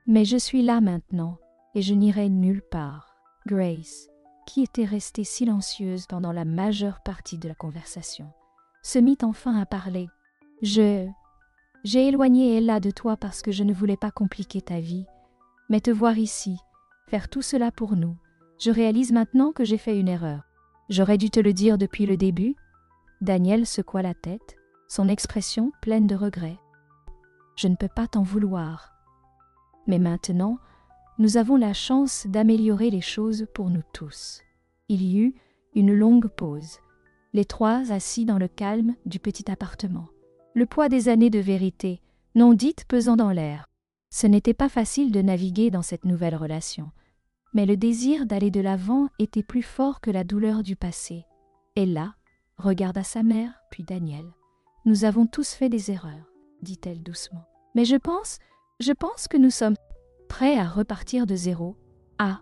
Mais je suis là maintenant, et je n'irai nulle part. » Grace, qui était restée silencieuse pendant la majeure partie de la conversation, se mit enfin à parler. « J'ai éloigné Ella de toi parce que je ne voulais pas compliquer ta vie. Mais te voir ici, faire tout cela pour nous, je réalise maintenant que j'ai fait une erreur. J'aurais dû te le dire depuis le début. » Daniel secoua la tête, son expression pleine de regret. « Je ne peux pas t'en vouloir. Mais maintenant, nous avons la chance d'améliorer les choses pour nous tous. » Il y eut une longue pause, les trois assis dans le calme du petit appartement. Le poids des années de vérité, non dites, pesant dans l'air. Ce n'était pas facile de naviguer dans cette nouvelle relation, mais le désir d'aller de l'avant était plus fort que la douleur du passé. Ella regarda sa mère, puis Daniel. « Nous avons tous fait des erreurs, » dit-elle doucement. « Mais je pense que nous sommes prêts à repartir de zéro, à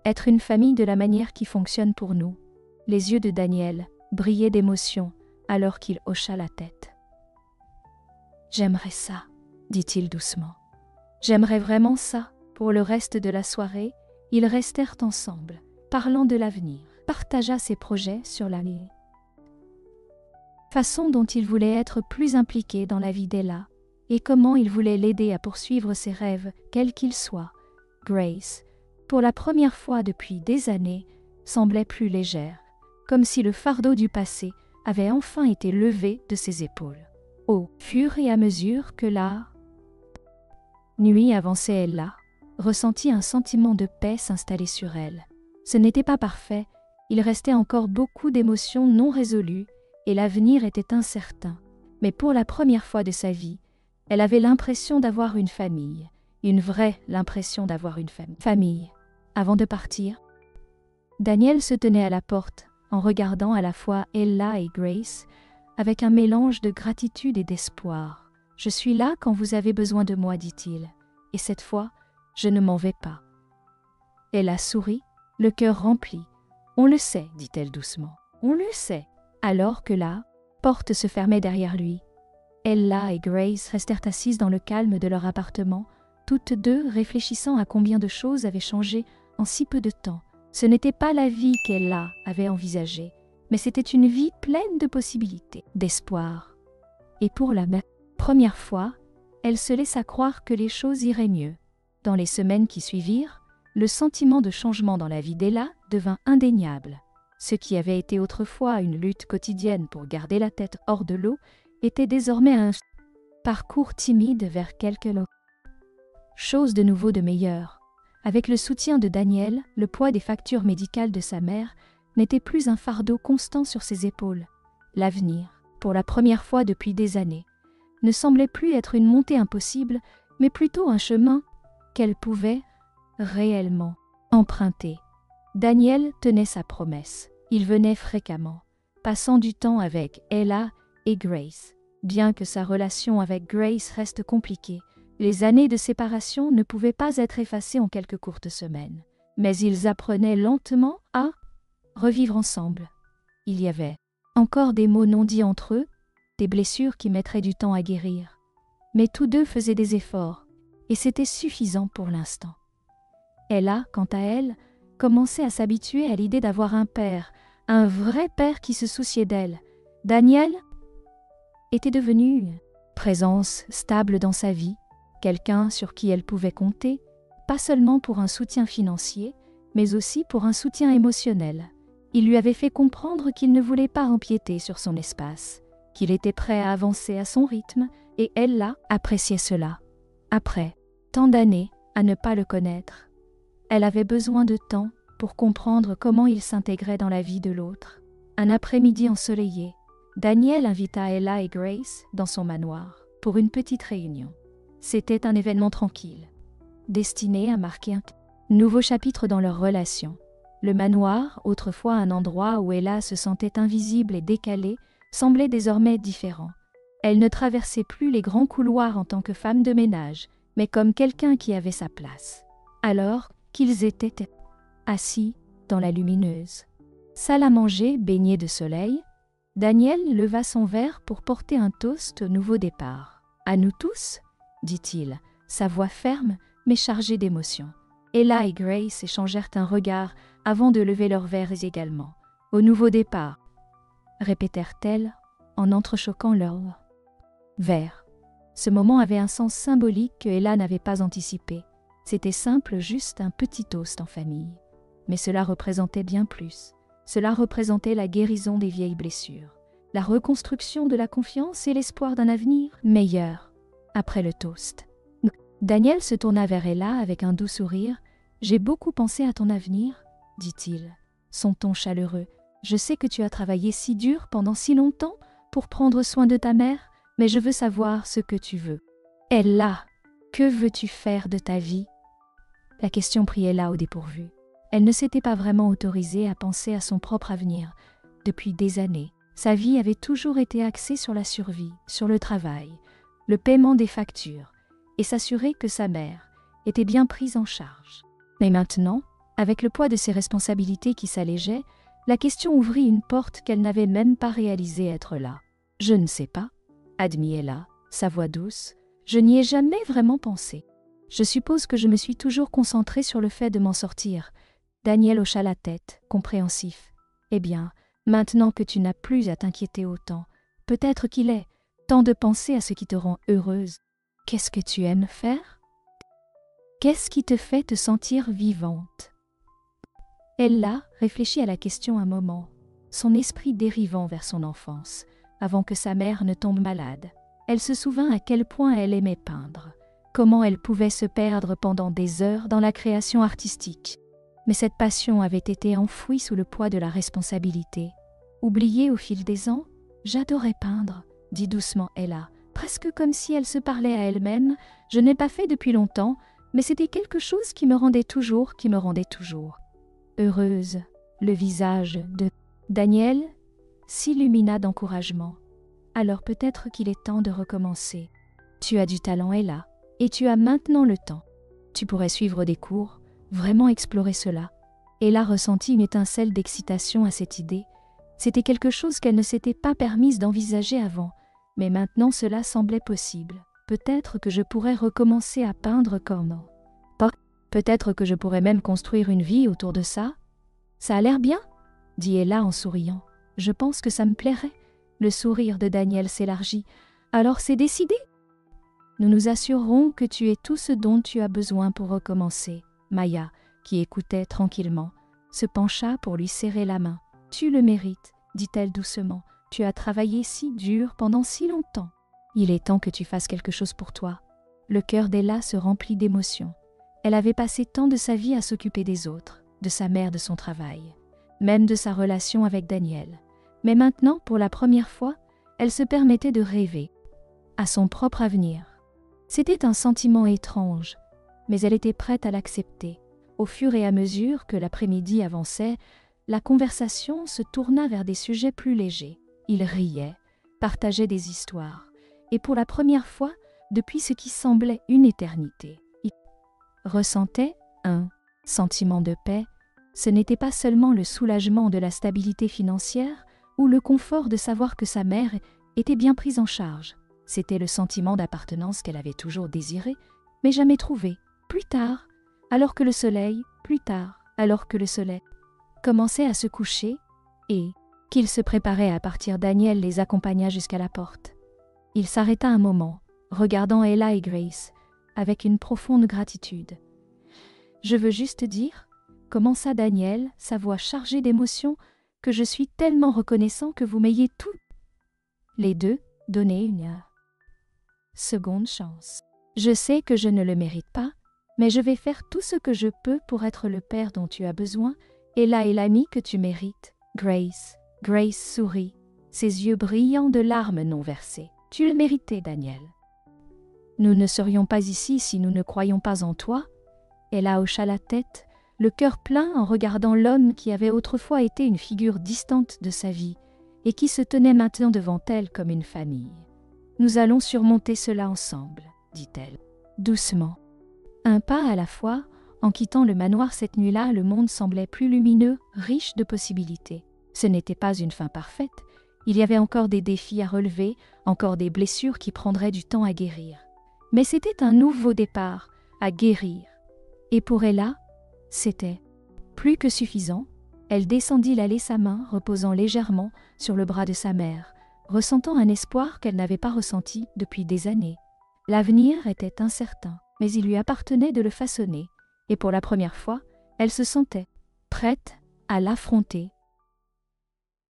être une famille de la manière qui fonctionne pour nous. » Les yeux de Daniel brillaient d'émotion alors qu'il hocha la tête. « J'aimerais ça, » dit-il doucement. « J'aimerais vraiment ça. » Pour le reste de la soirée, ils restèrent ensemble, parlant de l'avenir, partagea ses projets sur la façon dont il voulait être plus impliqué dans la vie d'Ella et comment il voulait l'aider à poursuivre ses rêves, quels qu'ils soient. Grace, pour la première fois depuis des années, semblait plus légère, comme si le fardeau du passé avait enfin été levé de ses épaules. Au fur et à mesure que la nuit avançait, Ella ressentit un sentiment de paix s'installer sur elle. Ce n'était pas parfait, il restait encore beaucoup d'émotions non résolues et l'avenir était incertain. Mais pour la première fois de sa vie, elle avait l'impression d'avoir une famille, une vraie l'impression d'avoir une famille. Avant de partir, Daniel se tenait à la porte en regardant à la fois Ella et Grace avec un mélange de gratitude et d'espoir. « Je suis là quand vous avez besoin de moi, dit-il. Et cette fois, je ne m'en vais pas. Elle a souri, le cœur rempli. On le sait, dit-elle doucement. On le sait. Alors que la porte se fermait derrière lui, Ella et Grace restèrent assises dans le calme de leur appartement, toutes deux réfléchissant à combien de choses avaient changé en si peu de temps. Ce n'était pas la vie qu'Ella avait envisagée, mais c'était une vie pleine de possibilités, d'espoir. Et pour la première fois, elle se laissa croire que les choses iraient mieux. Dans les semaines qui suivirent, le sentiment de changement dans la vie d'Ella devint indéniable. Ce qui avait été autrefois une lutte quotidienne pour garder la tête hors de l'eau était désormais un parcours timide vers quelque chose de nouveau de meilleur. Avec le soutien de Daniel, le poids des factures médicales de sa mère n'était plus un fardeau constant sur ses épaules. L'avenir, pour la première fois depuis des années, ne semblait plus être une montée impossible, mais plutôt un chemin qu'elle pouvait réellement emprunter. Daniel tenait sa promesse. Il venait fréquemment, passant du temps avec Ella et Grace. Bien que sa relation avec Grace reste compliquée, les années de séparation ne pouvaient pas être effacées en quelques courtes semaines. Mais ils apprenaient lentement à revivre ensemble. Il y avait encore des mots non dits entre eux, des blessures qui mettraient du temps à guérir. Mais tous deux faisaient des efforts, et c'était suffisant pour l'instant. Ella, quant à elle, commençait à s'habituer à l'idée d'avoir un père, un vrai père qui se souciait d'elle. Daniel était devenu une présence stable dans sa vie, quelqu'un sur qui elle pouvait compter, pas seulement pour un soutien financier, mais aussi pour un soutien émotionnel. Il lui avait fait comprendre qu'il ne voulait pas empiéter sur son espace, qu'il était prêt à avancer à son rythme, et Ella appréciait cela. Après tant d'années à ne pas le connaître, elle avait besoin de temps pour comprendre comment il s'intégrait dans la vie de l'autre. Un après-midi ensoleillé, Daniel invita Ella et Grace dans son manoir pour une petite réunion. C'était un événement tranquille, destiné à marquer un nouveau chapitre dans leur relation. Le manoir, autrefois un endroit où Ella se sentait invisible et décalée, semblait désormais différent. Elle ne traversait plus les grands couloirs en tant que femme de ménage, mais comme quelqu'un qui avait sa place. Alors qu'ils étaient assis dans la lumineuse salle à manger baignée de soleil, Daniel leva son verre pour porter un toast au nouveau départ. « À nous tous » dit-il, sa voix ferme mais chargée d'émotion. Ella et Grace échangèrent un regard avant de lever leurs verres également. « Au nouveau départ » répétèrent-elles en entrechoquant leurs verres. Ce moment avait un sens symbolique que Ella n'avait pas anticipé. C'était simple, juste un petit toast en famille. Mais cela représentait bien plus. Cela représentait la guérison des vieilles blessures, la reconstruction de la confiance et l'espoir d'un avenir meilleur. Après le toast, Daniel se tourna vers Ella avec un doux sourire. « J'ai beaucoup pensé à ton avenir, » dit-il, son ton chaleureux. « Je sais que tu as travaillé si dur pendant si longtemps pour prendre soin de ta mère, mais je veux savoir ce que tu veux. Ella, que veux-tu faire de ta vie ?» La question prit Ella au dépourvu. Elle ne s'était pas vraiment autorisée à penser à son propre avenir. Depuis des années, sa vie avait toujours été axée sur la survie, sur le travail, le paiement des factures, et s'assurer que sa mère était bien prise en charge. Mais maintenant, avec le poids de ses responsabilités qui s'allégeait, la question ouvrit une porte qu'elle n'avait même pas réalisé être là. « Je ne sais pas », admit Ella, sa voix douce. « Je n'y ai jamais vraiment pensé. Je suppose que je me suis toujours concentrée sur le fait de m'en sortir. » Daniel hocha la tête, compréhensif. « Eh bien, maintenant que tu n'as plus à t'inquiéter autant, peut-être qu'il est temps de penser à ce qui te rend heureuse. Qu'est-ce que tu aimes faire? Qu'est-ce qui te fait te sentir vivante ?» Ella réfléchit à la question un moment, son esprit dérivant vers son enfance, avant que sa mère ne tombe malade. Elle se souvint à quel point elle aimait peindre, comment elle pouvait se perdre pendant des heures dans la création artistique. Mais cette passion avait été enfouie sous le poids de la responsabilité. Oubliée au fil des ans, « J'adorais peindre », dit doucement Ella, presque comme si elle se parlait à elle-même. « Je n'ai pas fait depuis longtemps, mais c'était quelque chose qui me rendait toujours heureuse. » Le visage de Daniel s'illumina d'encouragement. « Alors peut-être qu'il est temps de recommencer. Tu as du talent, Ella, et tu as maintenant le temps. Tu pourrais suivre des cours, vraiment explorer cela. Ella ressentit une étincelle d'excitation à cette idée. C'était quelque chose qu'elle ne s'était pas permise d'envisager avant, mais maintenant cela semblait possible. Peut-être que je pourrais recommencer à peindre comme pas. Peut-être que je pourrais même construire une vie autour de ça. Ça a l'air bien, dit Ella en souriant. Je pense que ça me plairait. Le sourire de Daniel s'élargit. Alors c'est décidé. Nous nous assurerons que tu aies tout ce dont tu as besoin pour recommencer. Maya, qui écoutait tranquillement, se pencha pour lui serrer la main. Tu le mérites, dit-elle doucement. Tu as travaillé si dur pendant si longtemps. Il est temps que tu fasses quelque chose pour toi. Le cœur d'Ella se remplit d'émotion. Elle avait passé tant de sa vie à s'occuper des autres, de sa mère, de son travail, même de sa relation avec Daniel. Mais maintenant, pour la première fois, elle se permettait de rêver à son propre avenir. C'était un sentiment étrange, mais elle était prête à l'accepter. Au fur et à mesure que l'après-midi avançait, la conversation se tourna vers des sujets plus légers. Ils riaient, partageaient des histoires, et pour la première fois, depuis ce qui semblait une éternité, ils ressentaient un sentiment de paix. Ce n'était pas seulement le soulagement de la stabilité financière ou le confort de savoir que sa mère était bien prise en charge. C'était le sentiment d'appartenance qu'elle avait toujours désiré, mais jamais trouvé. Plus tard, alors que le soleil commençait à se coucher et qu'il se préparait à partir, Daniel les accompagna jusqu'à la porte. Il s'arrêta un moment, regardant Ella et Grace, avec une profonde gratitude. « Je veux juste dire, » commença Daniel, sa voix chargée d'émotion, « que je suis tellement reconnaissant que vous m'ayez tous les deux donné une seconde chance. Je sais que je ne le mérite pas, mais je vais faire tout ce que je peux pour être le père dont tu as besoin, et là est l'ami que tu mérites. » Grace sourit, ses yeux brillants de larmes non versées. « Tu le méritais, Daniel. Nous ne serions pas ici si nous ne croyions pas en toi. » Ella hocha la tête, le cœur plein en regardant l'homme qui avait autrefois été une figure distante de sa vie et qui se tenait maintenant devant elle comme une famille. « Nous allons surmonter cela ensemble, » dit-elle, doucement. Un pas à la fois, en quittant le manoir cette nuit-là, le monde semblait plus lumineux, riche de possibilités. Ce n'était pas une fin parfaite, il y avait encore des défis à relever, encore des blessures qui prendraient du temps à guérir. Mais c'était un nouveau départ, à guérir. Et pour Ella, c'était plus que suffisant. Elle descendit l'allée, sa main reposant légèrement sur le bras de sa mère, ressentant un espoir qu'elle n'avait pas ressenti depuis des années. L'avenir était incertain, mais il lui appartenait de le façonner, et pour la première fois, elle se sentait prête à l'affronter